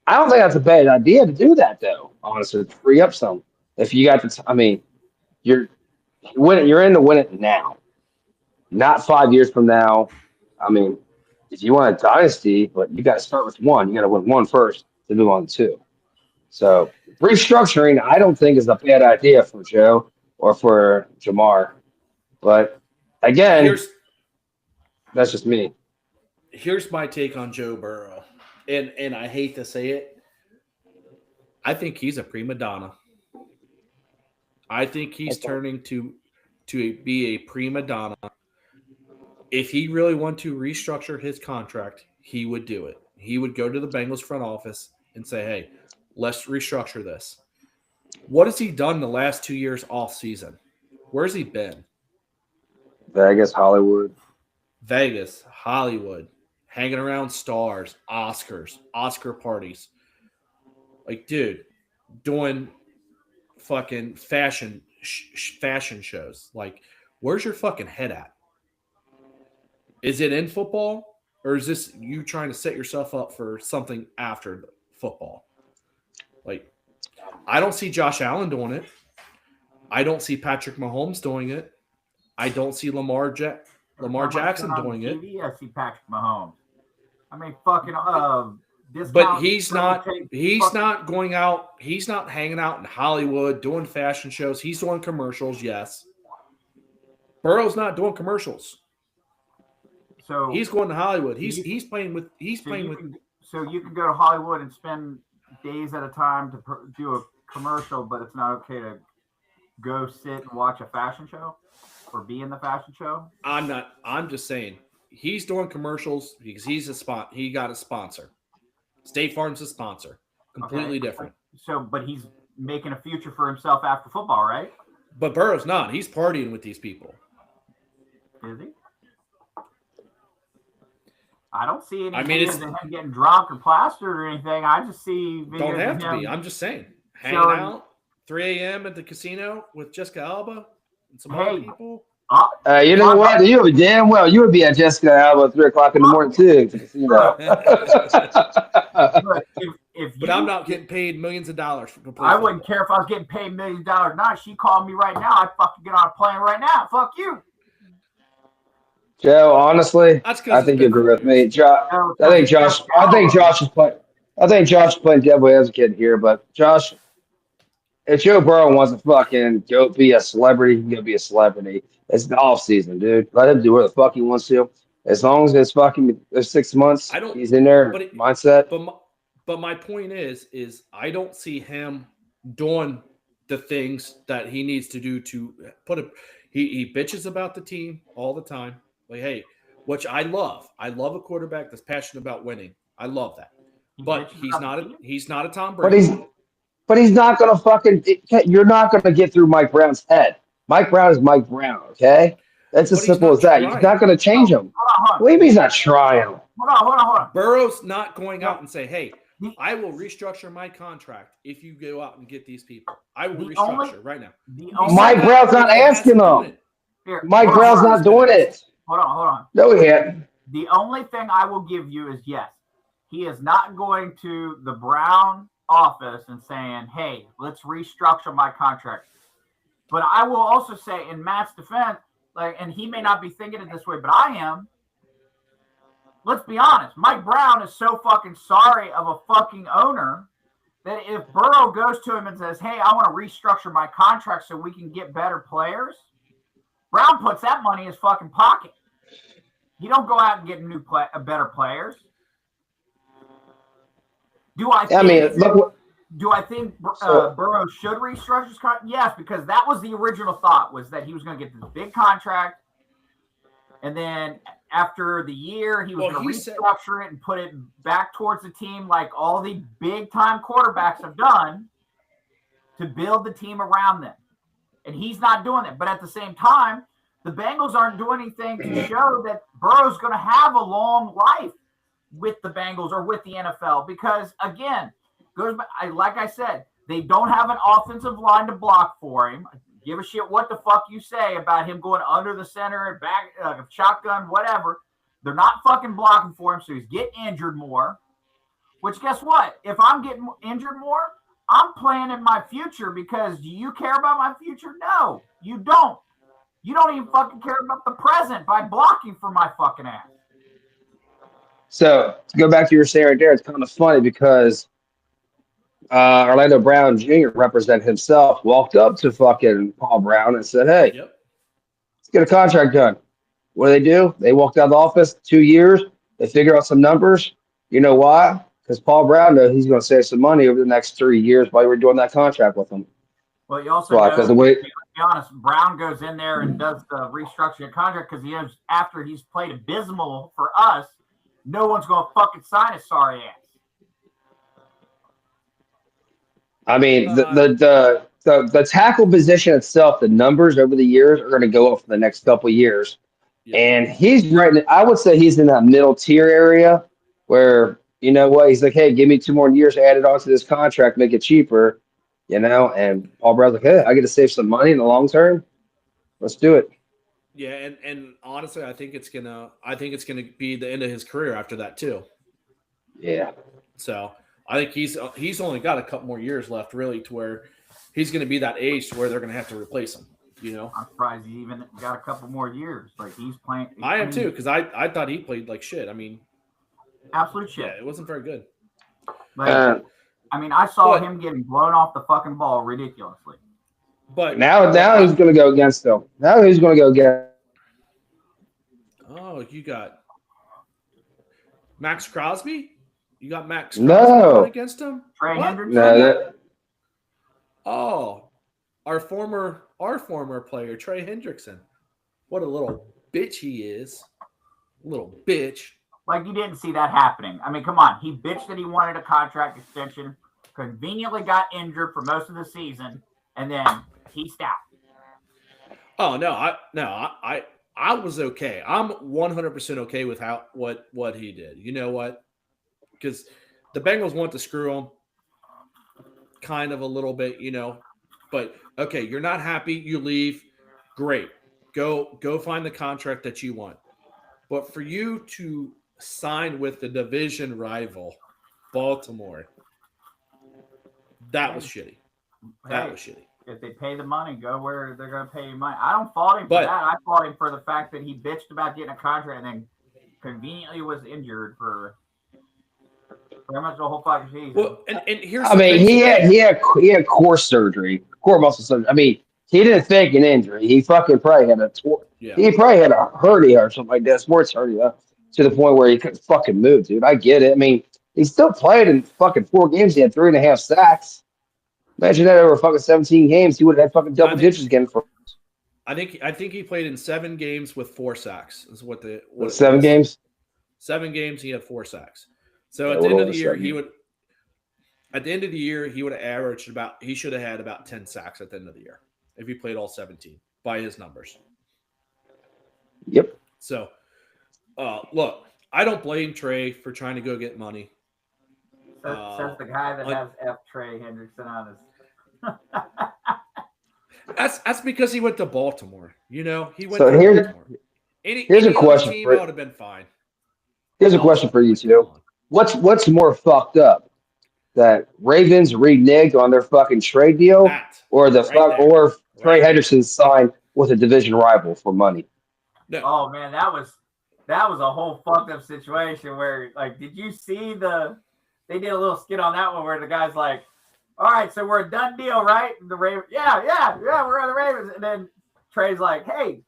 S4: I don't think that's a bad idea to do that, though. Honestly, to free up some. If you got you're in to win it now, not 5 years from now. I mean, if you want a dynasty, but you got to start with one. You got to win one first to move on to two. So restructuring, I don't think is a bad idea for Joe or for Jamar. But again, that's just me.
S3: Here's my take on Joe Burrow, and I hate to say it, I think he's a prima donna. I think he's turning to be a prima donna. If he really wanted to restructure his contract, he would do it. He would go to the Bengals front office and say, hey, let's restructure this. What has he done the last 2 years off season? Where's he been?
S4: Vegas, Hollywood.
S3: Vegas, Hollywood, hanging around stars, Oscars, Oscar parties. Like, dude, doing fucking fashion shows. Like, where's your fucking head at? Is it in football, or is this you trying to set yourself up for something after football? Like, I don't see Josh Allen doing it. I don't see Patrick Mahomes doing it. I don't see Lamar Jackson doing it.
S1: I see Patrick Mahomes. I mean, fucking
S3: but he's not going out. He's not hanging out in Hollywood doing fashion shows. He's doing commercials, yes. Burrow's not doing commercials.
S1: So
S3: he's going to Hollywood. He's playing with.
S1: So you can go to Hollywood and spend days at a time to do a commercial, but it's not okay to go sit and watch a fashion show or be in the fashion show.
S3: I'm just saying he's doing commercials because he got a sponsor. State Farm's a sponsor. Completely different.
S1: So, but he's making a future for himself after football, right?
S3: But Burrow's not. He's partying with these people.
S1: Is he? I don't see any
S3: videos
S1: of him getting drunk or plastered or anything. I just see videos
S3: don't have
S1: of
S3: to
S1: him
S3: be. I'm just saying. Hanging out 3 a.m. at the casino with Jessica Alba and some other people.
S4: You know what? You would be damn well. You would be at Jessica Alba at 3 o'clock in the morning too. You know.
S3: But I'm not getting paid millions of dollars for completing.
S1: I wouldn't care if I was getting paid millions of dollars. Not. She called me right now. I'd fucking get on a plane right now. Fuck you.
S4: Joe, honestly, I think you agree with me. I think Josh is playing. I think Josh is playing devil advocate here, but Josh, if Joe Burrow wants to fucking go be a celebrity, he can go be a celebrity. It's the off season, dude. Let him do what the fuck he wants to. As long as it's fucking 6 months, he's in there mindset.
S3: But my point is I don't see him doing the things that he needs to do to put a. He bitches about the team all the time. Like, hey, which I love. I love a quarterback that's passionate about winning. I love that. But he's not a Tom Brady.
S4: But he's not gonna fucking. You're not gonna get through Mike Brown's head. Mike Brown is Mike Brown. Okay, that's as simple as that. You're not gonna change him. What do you mean he's not trying?
S1: Hold on.
S3: Burrow's not going out and say, hey, I will restructure my contract if you go out and get these people. I will restructure right now.
S4: Mike Brown's not asking them. Mike Brown's not doing it.
S1: Hold on.
S4: No, he can't.
S1: The only thing I will give you is yes, he is not going to the Brown office and saying, hey, let's restructure my contract. But I will also say in Matt's defense, and he may not be thinking it this way, but I am. Let's be honest. Mike Brown is so fucking sorry of a fucking owner that if Burrow goes to him and says, hey, I want to restructure my contract so we can get better players, Brown puts that money in his fucking pocket. You don't go out and get better players. Do I think Burrow should restructure his contract? Yes, because that was the original thought, was that he was going to get this big contract, and then after the year, he was going to restructure it and put it back towards the team like all the big-time quarterbacks have done to build the team around them. And he's not doing it. But at the same time, the Bengals aren't doing anything to show that Burrow's going to have a long life with the Bengals or with the NFL. Because, again, like I said, they don't have an offensive line to block for him. Give a shit what the fuck you say about him going under the center and back, shotgun, whatever. They're not fucking blocking for him, so he's getting injured more. Which, guess what? If I'm getting injured more, I'm planning my future, because do you care about my future? No, you don't. You don't even fucking care about the present by blocking for my fucking ass.
S4: So to go back to your saying right there, it's kind of funny because Orlando Brown Jr. represented himself, walked up to fucking Paul Brown and said, hey, let's get a contract done. What do? They walked out of the office 2 years. They figure out some numbers. You know why? Because Paul Brown knows he's going to save some money over the next 3 years while we're doing that contract with him.
S1: Well, you also
S4: Why?
S1: know,
S4: Because the way
S1: to be honest, Brown goes in there and does the restructuring contract because he knows after he's played abysmal for us, no one's going to fucking sign his sorry ass.
S4: I mean, the tackle position itself, the numbers over the years are going to go up for the next couple of years.
S3: Yeah.
S4: And he's right. I would say he's in that middle tier area where, you know what, he's like, hey, give me 2 more years added onto this contract, make it cheaper, you know. And Paul Brown's like, hey, I get to save some money in the long term. Let's do it.
S3: Yeah, and honestly, I think it's gonna be the end of his career after that too.
S4: Yeah.
S3: So I think he's only got a couple more years left, really, to where he's going to be that age to where they're going to have to replace him. You know,
S1: I'm surprised he even got a couple more years. Like he's playing.
S3: I am too, because I thought he played like shit. I mean,
S1: absolute shit.
S3: yeah, it wasn't very good.
S1: Like, I mean, I saw him getting blown off the fucking ball ridiculously.
S3: But
S4: now who's going to go against him? Now who's going to go against?
S3: Oh, you got Max Crosby? You got Max Crosby going against him?
S1: Trey Hendrickson?
S4: No,
S3: Oh, our former player, Trey Hendrickson. What a little bitch he is. Little bitch.
S1: Like, you didn't see that happening. I mean, come on. He bitched that he wanted a contract extension, conveniently got injured for most of the season, and then pieced out.
S3: Oh, no. I was okay. I'm 100% okay with what he did. You know what? Because the Bengals want to screw him kind of a little bit, you know. But, okay, you're not happy. You leave. Great. Go find the contract that you want. But for you to sign with the division rival, Baltimore, that was shitty. That was shitty.
S1: If they pay the money, go where they're going to pay you money. I don't fault him for that. I fault him for the fact that he bitched about getting a contract and then conveniently was injured for pretty much the whole fucking season.
S3: Well, and here's
S4: I mean, he had core surgery, core muscle surgery. I mean, he didn't fake an injury. He fucking probably had he probably had a hernia or something like that, sports hernia, to the point where he couldn't fucking move, dude. I get it. I mean, he still played in fucking 4 games. He had 3.5 sacks. Imagine that over fucking 17 games, he would have had fucking double digits again.
S3: I think he played in 7 games with 4 sacks. Is what
S4: 7 games?
S3: 7 games, he had 4 sacks. So at the end of the year, he would have averaged he should have had about 10 sacks at the end of the year if he played all 17 by his numbers.
S4: Yep.
S3: So, look, I don't blame Trey for trying to go get money.
S1: Says the guy that has F. Trey Hendrickson on his.
S3: That's because he went to Baltimore. You know, he went
S4: to
S3: Baltimore.
S4: Here's a question.
S3: Team would have been fine.
S4: Here's a question for you two. What's more fucked up? That Ravens reneged on their fucking trade deal, or Trey Hendrickson signed with a division rival for money?
S3: No.
S1: Oh man, that was a whole fucked up situation where, like, did you see they did a little skit on that one where the guy's like, all right, so we're a done deal, right? And the Ravens, yeah, we're on the Ravens. And then Trey's like, hey,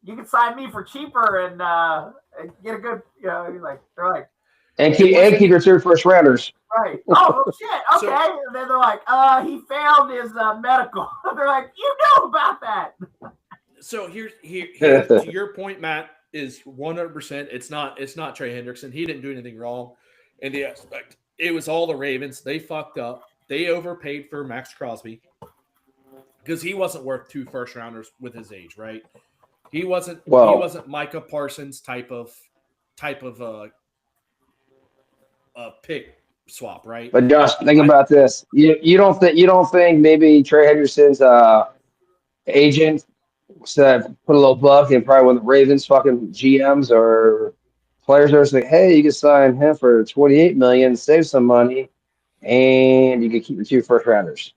S1: you can sign me for cheaper and get a good, you know, they're like,
S4: and keep your 2 first rounders.
S1: Right. Oh, well, shit. Okay. And then they're like, he failed his medical. They're like, you know about that.
S3: So here to your point, Matt, is 100%. It's not Trey Hendrickson. He didn't do anything wrong in the aspect. It was all the Ravens. They fucked up. They overpaid for Max Crosby because he wasn't worth 2 first rounders with his age, right? He wasn't Micah Parsons type of pick swap, right?
S4: But Josh, think about this. You don't think maybe Trey Hendrickson's agent said put a little buck in probably one of the Ravens fucking GMs or players are saying, hey, you can sign him for $28 million, save some money, and you can keep your 2 first rounders.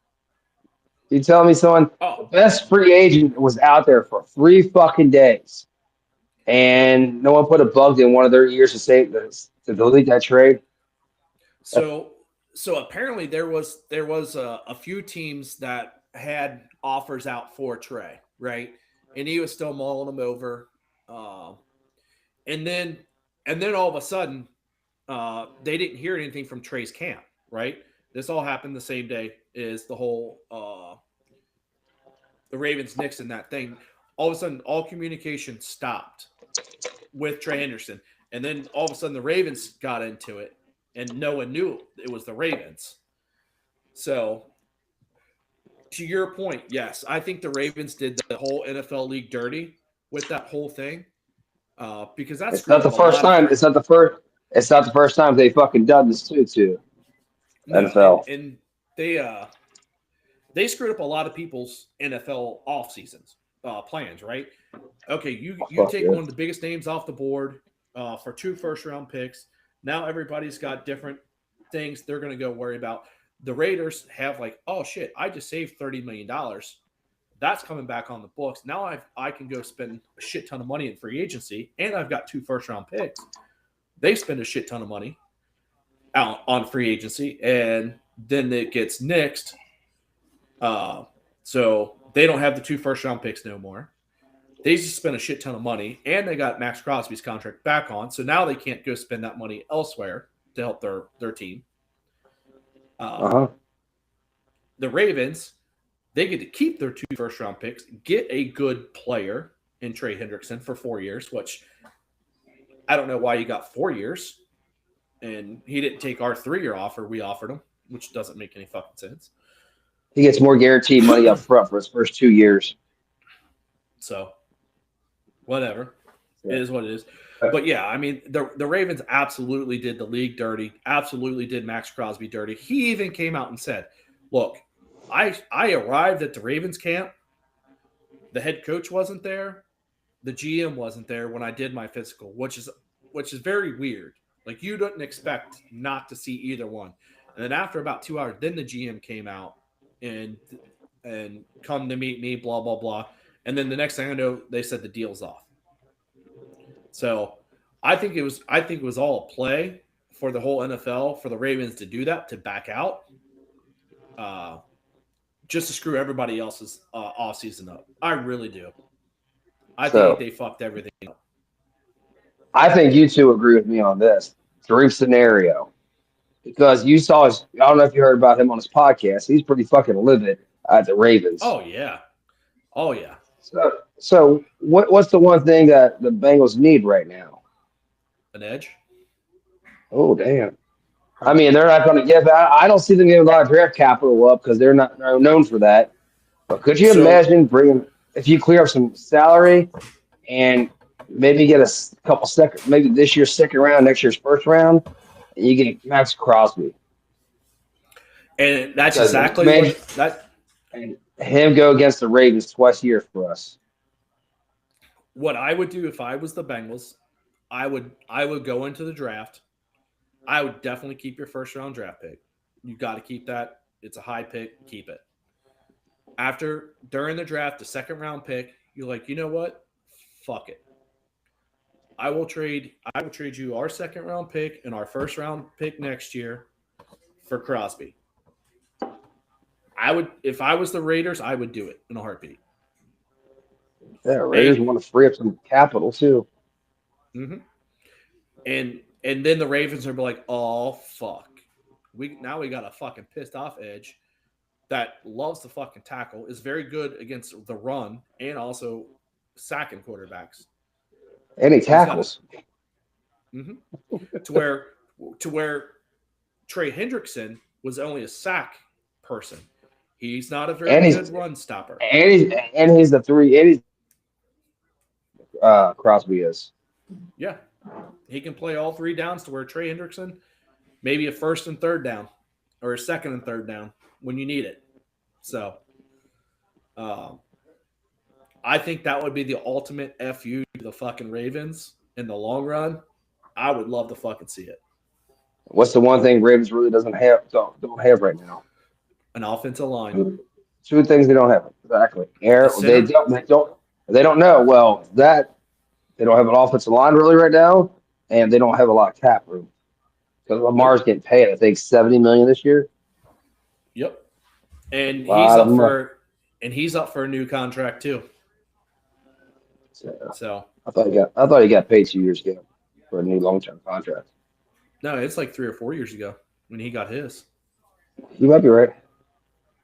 S4: You tell me someone the best free agent was out there for 3 fucking days, and no one put a bug in one of their ears to say to delete that trade.
S3: So apparently there was a few teams that had offers out for Trey, right? And he was still mulling them over. And then all of a sudden, they didn't hear anything from Trey's camp, right? This all happened the same day as the whole the Ravens nixed in that thing, all of a sudden all communication stopped with Trey Henderson. And then all of a sudden the Ravens got into it and no one knew it was the Ravens. So to your point, yes, I think the Ravens did the whole NFL league dirty with that whole thing. Because that's
S4: It's not the first time. It's not the first. It's not the first time they fucking done this too. NFL.
S3: And they screwed up a lot of people's NFL off seasons plans, right? Okay, you take one of the biggest names off the board for 2 first-round picks. Now everybody's got different things they're going to go worry about. The Raiders have like, oh shit, I just saved $30 million. That's coming back on the books. Now I can go spend a shit ton of money in free agency, and I've got 2 first-round picks. They spend a shit ton of money out on free agency, and then it gets nixed. So they don't have the 2 first-round picks no more. They just spent a shit ton of money, and they got Max Crosby's contract back on. So now they can't go spend that money elsewhere to help their team. The Ravens, they get to keep their 2 first-round picks, get a good player in Trey Hendrickson for 4 years, which I don't know why you got 4 years. And he didn't take our 3-year offer we offered him, which doesn't make any fucking sense.
S4: He gets more guaranteed money up front for his first 2 years.
S3: So, whatever. Yeah. It is what it is. But, yeah, I mean, the Ravens absolutely did the league dirty, absolutely did Max Crosby dirty. He even came out and said, look, I arrived at the Ravens camp. The head coach wasn't there. The GM wasn't there when I did my physical, which is very weird. Like, you didn't expect not to see either one. And then after about 2 hours, then the GM came out and come to meet me, blah, blah, blah. And then the next thing I know, they said the deal's off. So I think it was all a play for the whole NFL, for the Ravens to do that, to back out, just to screw everybody else's offseason up. I really do. I think they fucked everything up.
S4: I think you two agree with me on this. Dream scenario. Because you saw I don't know if you heard about him on his podcast. He's pretty fucking livid at the Ravens.
S3: Oh, yeah. Oh, yeah.
S4: So what's the one thing that the Bengals need right now?
S3: An edge?
S4: Oh, damn. I mean, they're not going to give out. I don't see them giving a lot of draft capital up because they're known for that. But could you imagine if you clear up some salary and maybe get a couple maybe this year's second round, next year's first round, and you get Max Crosby.
S3: And that's exactly what that.
S4: And him go against the Ravens twice a year for us.
S3: What I would do if I was the Bengals, I would go into the draft. I would definitely keep your first round draft pick. You got to keep that. It's a high pick. Keep it. During the draft, the second round pick, you're like, you know what? Fuck it. I will trade you our second round pick and our first round pick next year for Crosby. If I was the Raiders, I would do it in a heartbeat.
S4: Yeah, Raiders want to free up some capital too.
S3: Mm-hmm. And then the Ravens are like, oh fuck, we got a fucking pissed off edge that loves to fucking tackle, is very good against the run, and also sacking quarterbacks.
S4: And he tackles.
S3: To where Trey Hendrickson was only a sack person. He's not a very good run stopper.
S4: And he's the 3. Crosby is.
S3: Yeah. He can play all 3 downs, to where Trey Hendrickson, maybe a first and third down or a second and third down when you need it. So I think that would be the ultimate FU to the fucking Ravens in the long run. I would love to fucking see it.
S4: What's the one thing Ravens really don't have right now?
S3: An offensive line.
S4: 2 things they don't have. Exactly. They don't know. Well, that they don't have an offensive line really right now, and they don't have a lot of cap room. Because Lamar's getting paid, I think, $70 million this year.
S3: Yep. And he's up for a new contract too. So
S4: I thought he got paid 2 years ago for a new long-term contract.
S3: No, it's like 3 or 4 years ago when he got his.
S4: You might be right.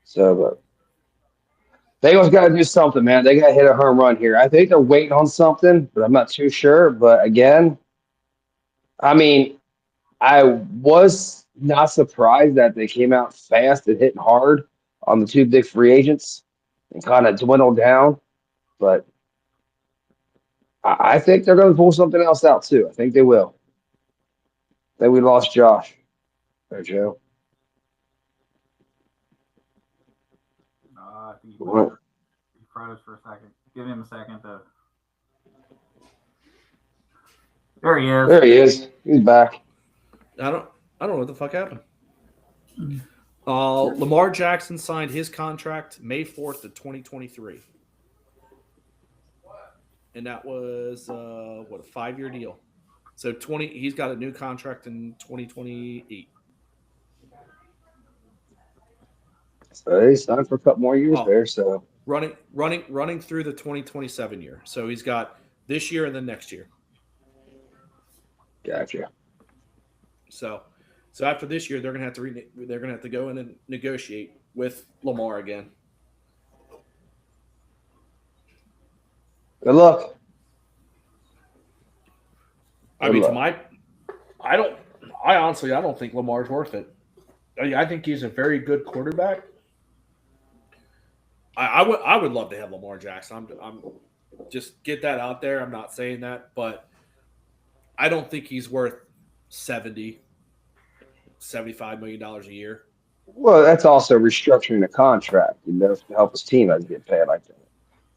S4: So, Bengals got to do something, man. They got to hit a home run here. I think they're waiting on something, but I'm not too sure. But again, I mean, I was not surprised that they came out fast and hitting hard on the two big free agents and kind of dwindled down. But I think they're going to pull something else out too. I think they will. Then we lost Josh. There, Joe.
S1: He
S4: What?
S1: froze for a second. Give him a second to. There he is.
S4: There he is. He's back.
S3: I don't know what the fuck happened. Lamar Jackson signed his contract May 4th of 2023. And that was a 5-year deal. So he's got a new contract in 2028.
S4: So he signed for a couple more years there. So
S3: running through the 2027 year. So he's got this year and then next year.
S4: gotcha.
S3: So after this year, they're gonna have to go in and negotiate with Lamar again.
S4: Good luck.
S3: I honestly don't think Lamar's worth it. I think he's a very good quarterback. I would love to have Lamar Jackson. I'm just get that out there. I'm not saying that, but I don't think he's worth $75 million a year.
S4: Well, that's also restructuring the contract, to help his team as get paid like that.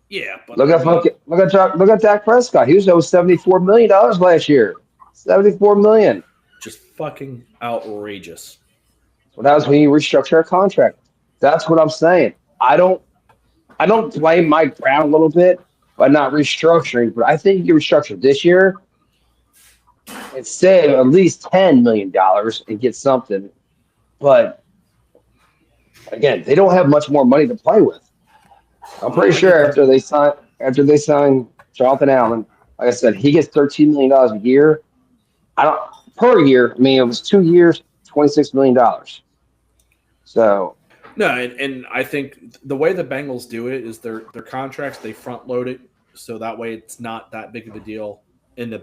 S3: Yeah, but
S4: Look at Dak Prescott. He was owed $74 million last year. $74 million.
S3: just fucking outrageous.
S4: Well, that was when you restructure a contract. That's what I'm saying. I don't blame Mike Brown a little bit by not restructuring, but I think you restructure this year and save at least $10 million and get something. But again, they don't have much more money to play with. I'm pretty sure after they sign Jonathan Allen, like I said, he gets $13 million a year. Per year. I mean, it was 2 years, $26 million. So
S3: no, and I think the way the Bengals do it is their contracts, they front load it so that way it's not that big of a deal in the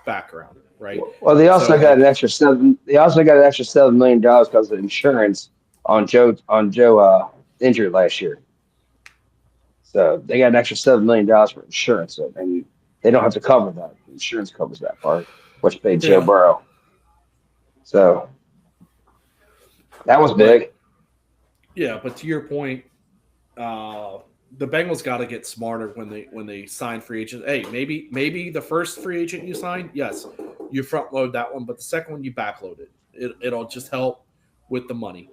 S3: background, right?
S4: Well, they also got an extra $7 million because of insurance on Joe injury last year. So they got an extra $7 million for insurance, and they don't have to cover that. Insurance covers that part, which paid Joe Burrow. So that was big.
S3: Yeah, but to your point, the Bengals got to get smarter when they sign free agents. Hey, maybe the first free agent you sign, yes, you front load that one, but the second one you back load it. It'll just help with the money.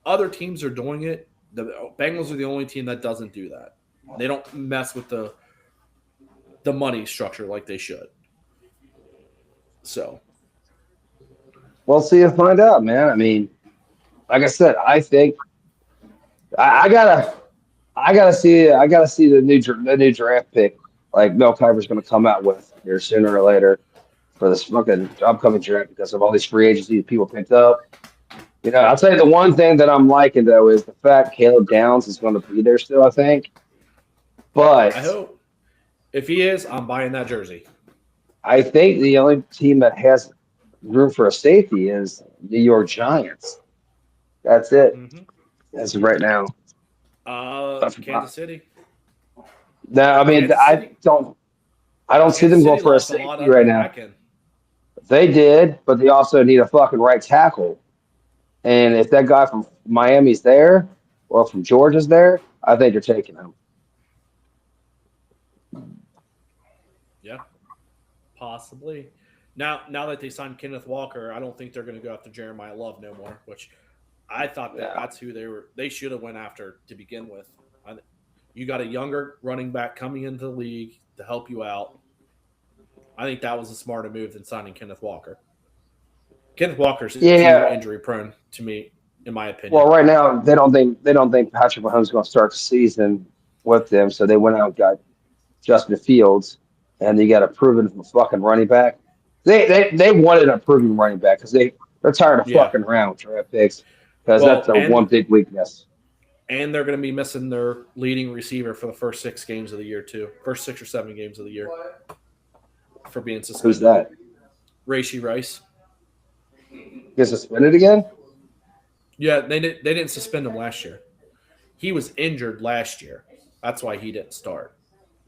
S3: Other teams are doing it. The Bengals are the only team that doesn't do that. They don't mess with the money structure like they should. So
S4: we'll see and find out, man. I mean, like I said, I think I gotta see the new draft pick like Mel Kiper's going to come out with here sooner or later for this fucking upcoming draft because of all these free agency people picked up. You know, I'll tell you the one thing that I'm liking though is the fact Caleb Downs is going to be there still. I think, but
S3: I hope if he is, I'm buying that jersey.
S4: I think the only team that has room for a safety is New York Giants. That's it.
S3: Mm-hmm.
S4: As of right now.
S3: Kansas City.
S4: No, I mean I don't see them going for a safety right now. They did, but they also need a fucking right tackle. And if that guy from Miami's there or from Georgia's there, I think they're taking him.
S3: Yeah, possibly. Now that they signed Kenneth Walker, I don't think they're going to go after Jeremiah Love no more, which I thought that's who they should have went after to begin with. You got a younger running back coming into the league to help you out. I think that was a smarter move than signing Kenneth Walker. Kenneth Walker's too injury prone to me, in my opinion.
S4: Well, right now they don't think Patrick Mahomes is going to start the season with them, so they went out and got Justin Fields, and they got a proven fucking running back. They wanted a proven running back because they're tired of fucking around with draft picks because that's the one big weakness.
S3: And they're going to be missing their leading receiver for the first 6 games of the year, too. First 6 or 7 games of the year for being suspended.
S4: Who's that?
S3: Rashee Rice.
S4: Get suspended again?
S3: Yeah, they didn't suspend him last year. He was injured last year. That's why he didn't start.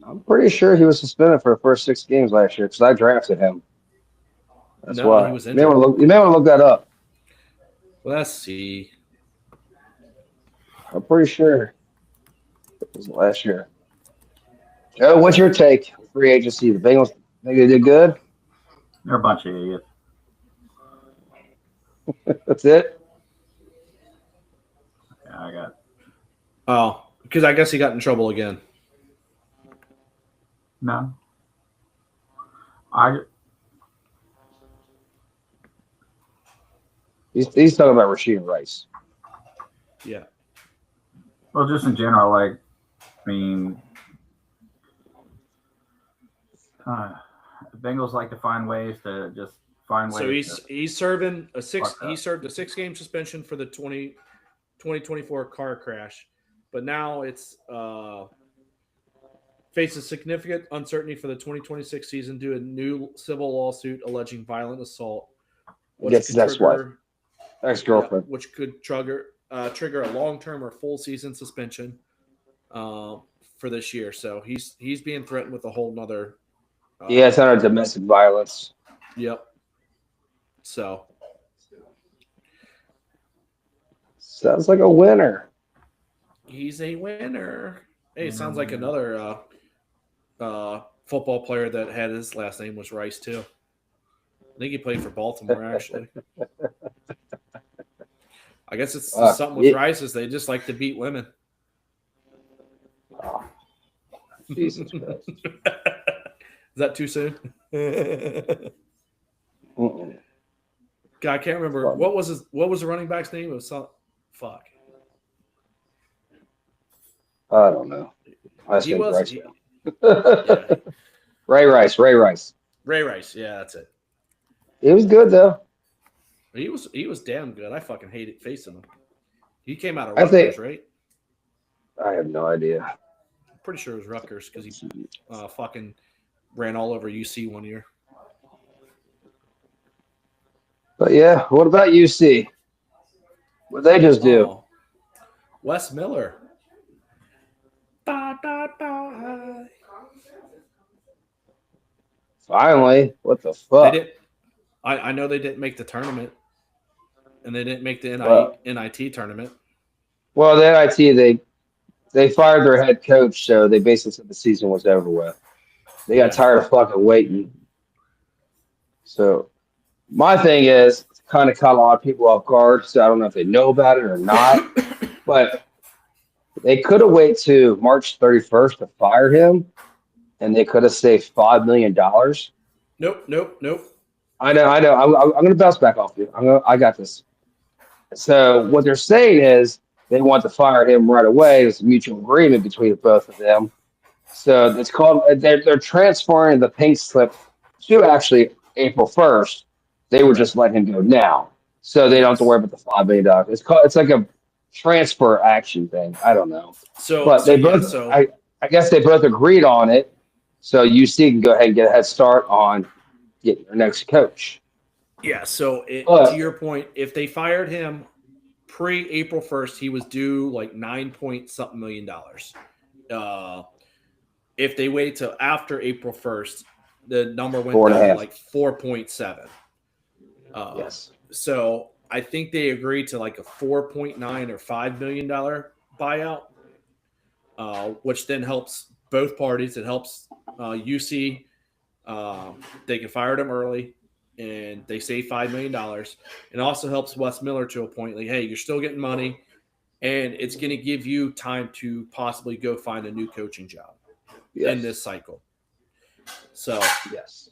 S4: I'm pretty sure he was suspended for the first 6 games last year because I drafted him. That's
S3: No,
S4: why.
S3: he was
S4: You may
S3: injured.
S4: want to look that up.
S3: Let's see.
S4: I'm pretty sure it was last year. Joe, what's your take? Free agency. The Bengals think they did good?
S1: They're a bunch of idiots.
S4: That's it?
S1: Yeah, I got.
S3: Oh, because I guess he got in trouble again.
S1: No.
S4: He's talking about Rashee Rice.
S3: Yeah.
S1: Well, just in general, like, I mean, the Bengals like to find ways to just find ways.
S3: So he's serving a 6.
S1: Fuck up.
S3: He served a 6-game suspension for the 2024 car crash, but now it's faces significant uncertainty for the 2026 season due to a new civil lawsuit alleging violent assault.
S4: Against his ex-wife. Ex-girlfriend.
S3: Which could trigger a long-term or full season suspension for this year. So he's being threatened with a whole nother.
S4: Yeah, it's under domestic violence.
S3: Yep. So
S4: sounds like a winner.
S3: he's a winner. Hey, it sounds like another football player that had his last name was Rice too. I think he played for Baltimore actually. I guess it's something with Rice is they just like to beat women.
S4: Oh, Jesus Christ.
S3: Is that too soon?
S4: Mm-mm.
S3: God, I can't remember what was the running back's name? It was fuck.
S4: I don't know.
S3: He was
S4: Rice.
S3: yeah.
S4: Ray Rice.
S3: Ray Rice. Yeah, that's it.
S4: It was good though.
S3: He was damn good. I fucking hated facing him. He came out of
S4: I
S3: Rutgers,
S4: think-
S3: right?
S4: I have no idea.
S3: I'm pretty sure it was Rutgers because he fucking ran all over UC one year.
S4: But yeah, what about UC? What they just do?
S3: Oh. Wes Miller. Bye, bye, bye.
S4: Finally, what the
S3: They
S4: fuck?
S3: didn't. I know they didn't make the tournament, and they didn't make the NIT tournament.
S4: Well, the NIT they fired their head coach, so they basically said the season was over with. They got tired of fucking waiting. So my thing is, it's kind of caught a lot of people off guard. So I don't know if they know about it or not, but they could have waited to March 31st to fire him, and they could have saved $5 million.
S3: Nope.
S4: I know. I'm going to bounce back off you. I got this. So what they're saying is they want to fire him right away. It's a mutual agreement between both of them. So it's called. They're transferring the pink slip to actually April 1st. They were just letting him go now, so they don't have to worry about the $5 million. It's like a transfer action thing. I don't know. But they both. I guess they both agreed on it. So UC can go ahead and get a head start on getting their next coach.
S3: Yeah. So to your point, if they fired him pre-April 1st, he was due like $9-point-something million. If they wait till after April 1st, the number went down to like 4.7.
S4: Yes.
S3: So I think they agreed to like a $4.9 or $5 million buyout, which then helps both parties. It helps UC. They can fire them early, and they save $5 million. It also helps Wes Miller to a point like, hey, you're still getting money, and it's going to give you time to possibly go find a new coaching job in this cycle. So
S4: yes,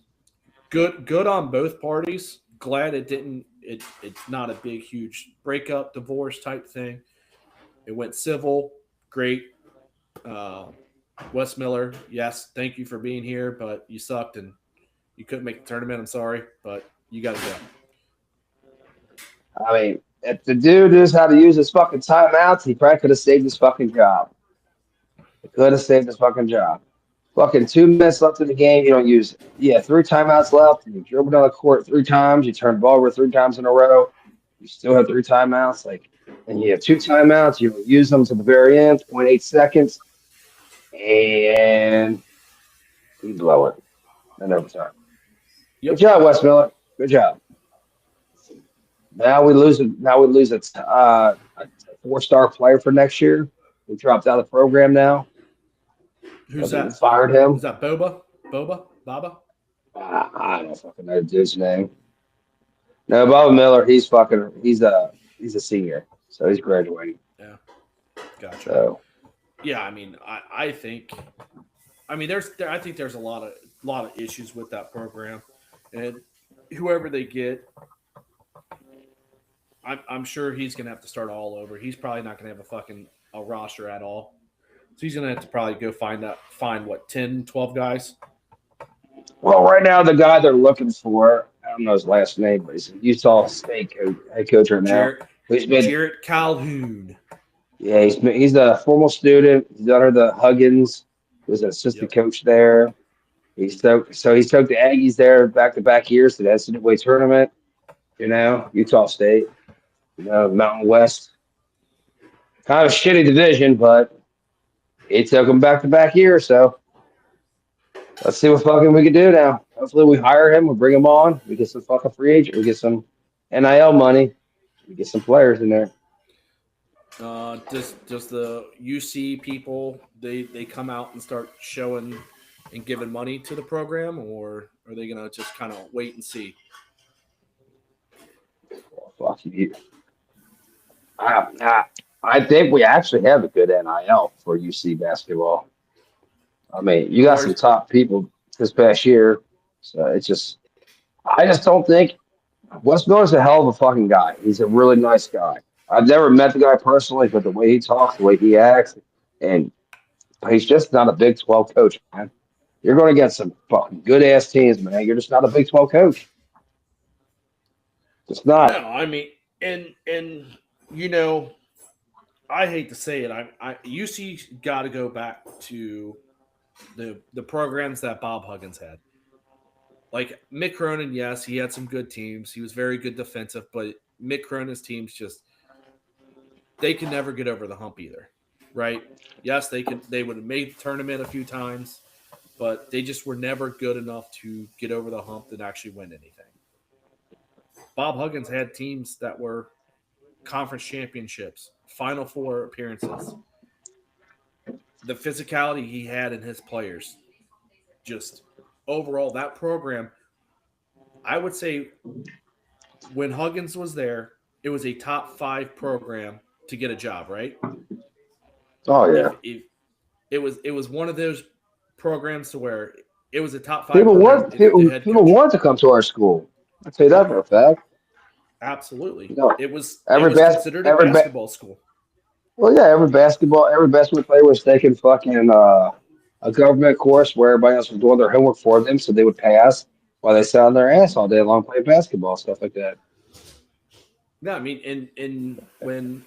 S3: good on both parties. Glad it didn't. It's not a big, huge breakup, divorce type thing. It went civil. Great. Wes Miller, yes, thank you for being here, but you sucked and you couldn't make the tournament. I'm sorry, but you got to go.
S4: I mean, if the dude knows how to use his fucking timeouts, he probably could have saved his fucking job. He could have saved his fucking job. Fucking 2 minutes left in the game, you don't use it. Yeah, 3 timeouts left. You dribble down the court 3 times. You turn the ball over 3 times in a row. You still have 3 timeouts. And you have 2 timeouts. You use them to the very end, 0.8 seconds, and you blow it. And overtime.
S3: Yep.
S4: Good job, Wes Miller. Good job. Now we lose a 4-star player for next year. We dropped out of the program now.
S3: Who's
S4: We
S3: that?
S4: fired him.
S3: Is that Boba? Baba?
S4: I don't fucking know the dude's name. No, Bob Miller. He's a senior, so he's graduating.
S3: Yeah, gotcha.
S4: So
S3: Yeah, I mean, I think there's a lot of issues with that program, and whoever they get, I'm sure he's gonna have to start all over. He's probably not gonna have a roster at all. So he's going to have to probably go find 10, 12 guys?
S4: well, right now the guy they're looking for, I don't know his last name, but he's a Utah State head coach right now.
S3: Jarrett Calhoun.
S4: Yeah, he's a former student. He's under the Huggins. He was an assistant coach there. He took the Aggies there back-to-back years to the NCAA tournament. Utah State, Mountain West. Kind of a shitty division, but he took them back-to-back years. So let's see what fucking we can do now. Hopefully we hire him. We bring him on. We get some fucking free agent. We get some NIL money. We get some players in there.
S3: Does the UC people they come out and start showing and giving money to the program, or are they gonna just kind of wait and see?
S4: Fuck you. I think we actually have a good NIL for UC basketball. I mean, you got some top people this past year, so I just don't think Wes Miller's a hell of a fucking guy. He's a really nice guy. I've never met the guy personally, but the way he talks, the way he acts, and he's just not a Big 12 coach, man. You're going to get some fucking good-ass teams, man. You're just not a Big 12 coach. It's not.
S3: No, I mean, and I hate to say it, UC got to go back to the programs that Bob Huggins had. Like Mick Cronin, yes, he had some good teams. He was very good defensive, but Mick Cronin's teams they can never get over the hump either, right? Yes, they would have made the tournament a few times, but they just were never good enough to get over the hump and actually win anything. Bob Huggins had teams that were conference championships, Final Four appearances. The physicality he had in his players, just overall, that program, I would say when Huggins was there, it was a top 5 program to get a job, right?
S4: Oh, yeah.
S3: It was one of those programs to where it was a top 5
S4: people want to come to our school. I'll tell you that for a fact.
S3: Absolutely.
S4: It
S3: was
S4: considered
S3: a basketball school.
S4: Well, yeah, every basketball player was taking fucking a government course where everybody else was doing their homework for them, so they would pass while they sat on their ass all day long playing basketball, stuff like that.
S3: Yeah, I mean, and when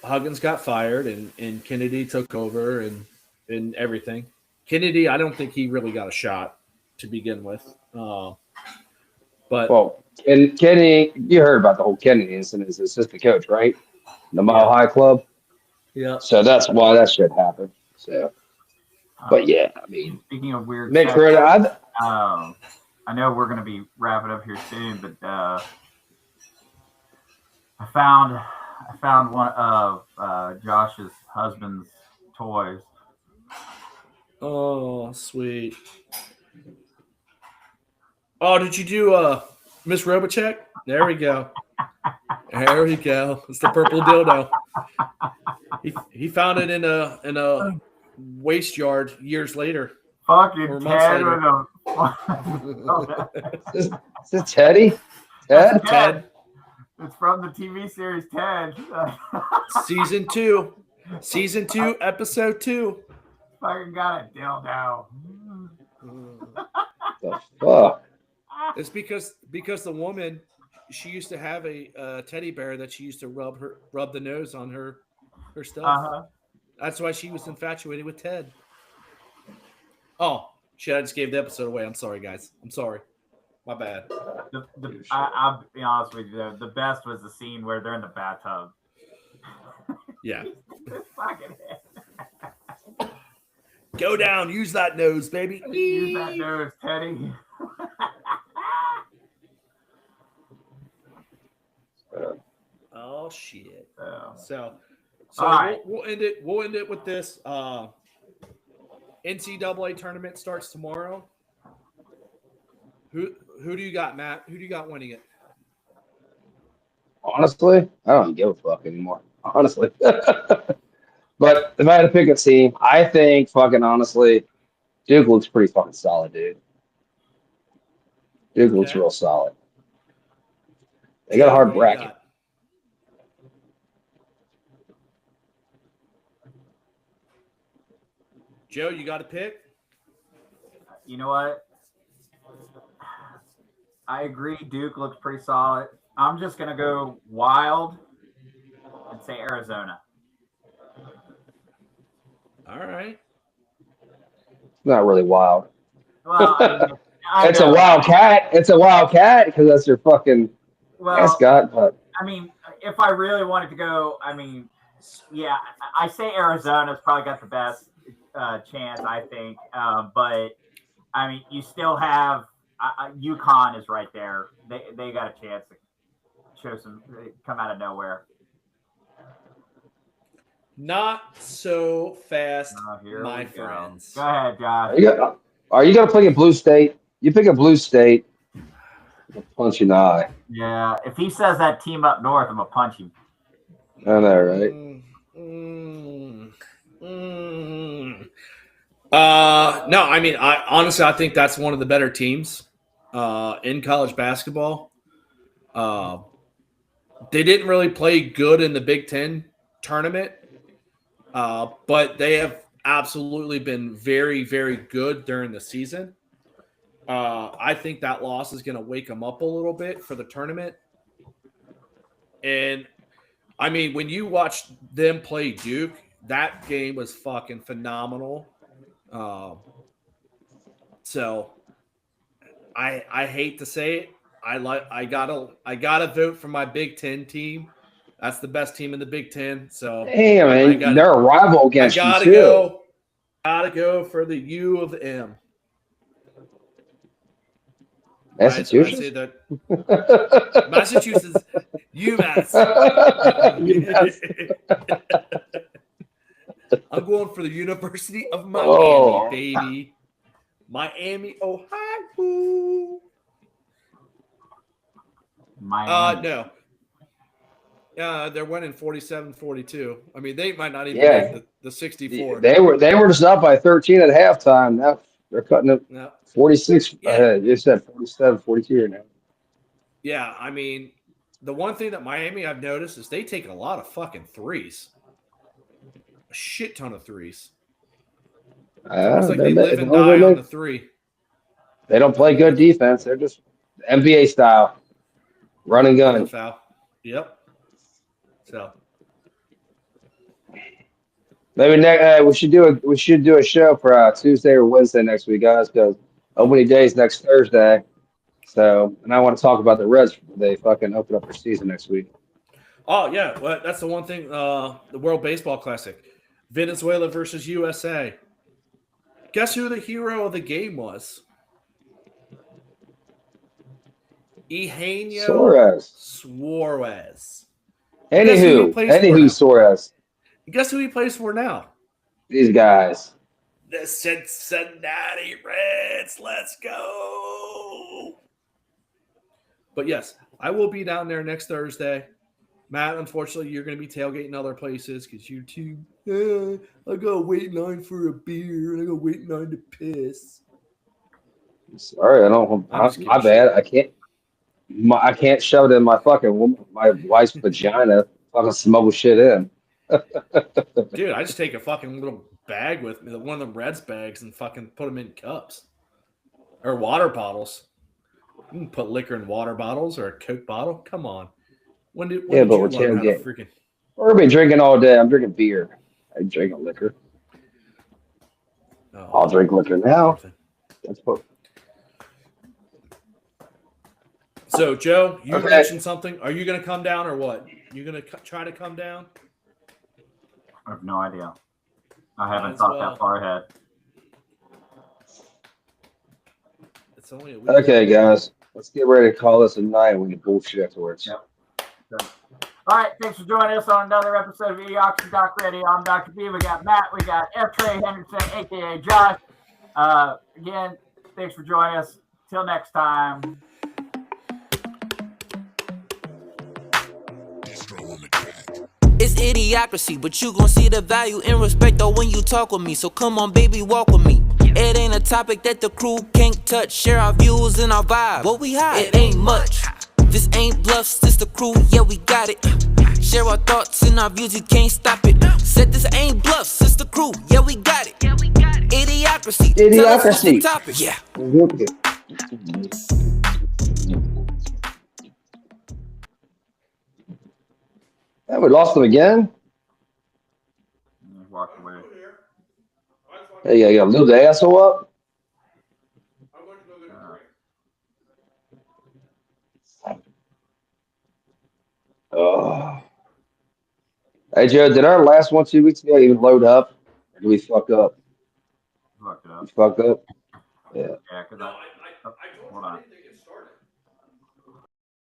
S3: Huggins got fired and Kennedy took over and everything, Kennedy, I don't think he really got a shot to begin with.
S4: And Kennedy, you heard about the whole Kennedy incident as assistant coach, right? The Mile High Club.
S3: Yeah.
S4: So that's why that shit happened. So, but yeah, I mean,
S1: speaking of weird,
S4: I
S1: know we're gonna be wrapping up here soon, but I found one of Josh's husband's toys.
S3: Oh, sweet. Oh, did you do Miss Robotech? There we go. There we go. It's the purple dildo. He found it in a waste yard years later.
S1: Fucking Ted.
S4: Is it Teddy?
S3: Ted.
S1: It's from the TV series Ted.
S3: Season 2, episode 2.
S1: Fucking got a dildo.
S4: The fuck?
S3: It's because the woman, used to have a teddy bear that she used to rub the nose on her stuff.
S1: Uh-huh.
S3: That's why she was infatuated with Ted. Oh shit! I just gave the episode away. I'm sorry, guys. I'm sorry. My bad.
S1: I'll be honest with you. The best was the scene where they're in the bathtub.
S3: Yeah.
S1: Fucking
S3: Go down. Use that nose, baby.
S1: use that nose, Teddy.
S3: Oh shit. So
S1: All right.
S3: we'll end it. We'll end it with this. NCAA tournament starts tomorrow. Who do you got, Matt? Who do you got winning it?
S4: Honestly, I don't give a fuck anymore. Honestly. But if I had to pick a team, I think fucking honestly, Duke looks pretty fucking solid, dude. Duke looks
S3: Okay.
S4: real solid. They got a hard
S3: Who you
S4: bracket.
S3: got? Joe, you got a pick?
S1: You know what? I agree. Duke looks pretty solid. I'm just gonna go wild and say Arizona.
S3: All right.
S4: Not really wild.
S1: Well,
S4: It's a wildcat. It's a wildcat because that's your fucking mascot. But
S1: I mean, if I really wanted to go, I mean, yeah, I say Arizona's probably got the best chance, I think. But I mean, you still have UConn is right there. They got a chance to show come out of nowhere.
S3: Not so fast,
S1: Here
S3: my
S1: we go.
S3: friends.
S1: Go ahead, Josh.
S4: are you gonna pick a blue state? You pick a blue state. I'll punch you in the eye.
S1: Yeah, if he says that team up north, I'm gonna punch him.
S4: I know, right?
S3: No, I mean, I think that's one of the better teams in college basketball. They didn't really play good in the Big Ten tournament, but they have absolutely been very, very good during the season. I think that loss is going to wake them up a little bit for the tournament. And I mean, when you watch them play Duke, that game was fucking phenomenal. So I hate to say it. I gotta vote for my Big Ten team. That's the best team in the Big Ten. So
S4: Damn, man, they're a rival against you too.
S3: Gotta go for the U of M.
S4: Massachusetts.
S3: I say that Massachusetts, UMass. I'm going for the University of Miami, baby. Miami, Ohio.
S1: Miami.
S3: No. They're winning 47-42. I mean, they might not even make the 64.
S4: They were just up by 13 at halftime. Now they're cutting it 46 ahead. You said 47-42 now.
S3: Yeah, I mean, the one thing that Miami I've noticed is they take a lot of fucking threes. A shit ton of threes. It's like they live and die on the three.
S4: They don't play good defense. They're just NBA style. Run and gun.
S3: Foul. Yep. So
S4: maybe we should do a show for Tuesday or Wednesday next week, guys, because opening day is next Thursday. So, and I want to talk about the Reds. They fucking open up their season next week.
S3: Oh yeah, well that's the one thing. The World Baseball Classic, Venezuela versus USA. Guess who the hero of the game was? Eugenio Suarez.
S4: Anywho, Suarez.
S3: Guess who he plays for now?
S4: These guys.
S3: The Cincinnati Reds. Let's go. But yes, I will be down there next Thursday. Matt, unfortunately, you're going to be tailgating other places because you two, I got to wait in line for a beer and I got to wait in line to piss.
S4: Sorry, my bad. I can't shove it in my wife's vagina. Fucking smuggle shit in.
S3: Dude, I just take a fucking little bag with me, one of them Reds bags, and fucking put them in cups or water bottles. You can put liquor in water bottles or a Coke bottle. Come on. When did
S4: Yeah, but
S3: you
S4: we're
S3: learn how to
S4: tailgating.
S3: freaking?
S4: We're been drinking all day. I'm drinking beer. I drink liquor.
S3: Oh,
S4: I'll drink liquor now. That's what.
S3: So, Joe, you
S4: Okay.
S3: mentioned something. Are you going to come down or what? You going to try to come down?
S1: I have no idea. I
S3: Might
S1: haven't
S3: as
S1: thought
S3: well.
S1: that far ahead.
S3: It's only a week.
S4: Okay, guys, let's get ready to call this a night. We can bullshit afterwards.
S1: Yep. All right, thanks for joining us on another episode of Idiocracy Doc Radio. I'm Dr. B. We got Matt. We got F. Trey Henderson, aka Josh. Again, thanks for joining us. Till next time.
S2: It's idiocracy, but you gon' see the value in respect though when you talk with me. So come on, baby, walk with me. It ain't a topic that the crew can't touch. Share our views and our vibe. What we hide, it ain't much. This ain't bluffs, this the crew, yeah, we got it. Share our thoughts and our views, you can't stop it. Said this ain't bluffs, it's the crew, yeah, we got it. Idiocracy, tell us what's the
S4: Idiocracy.
S2: topic, yeah.
S4: Yeah, we lost them again.
S1: Walk away.
S4: Hey, you gotta lube the asshole up. Oh. Hey, Joe, did our last one 2 weeks ago even load up? Or did we fuck up?
S1: Fucked it
S4: We
S1: up.
S4: fucked up? Yeah.
S1: Yeah, because
S3: No,
S1: hold on.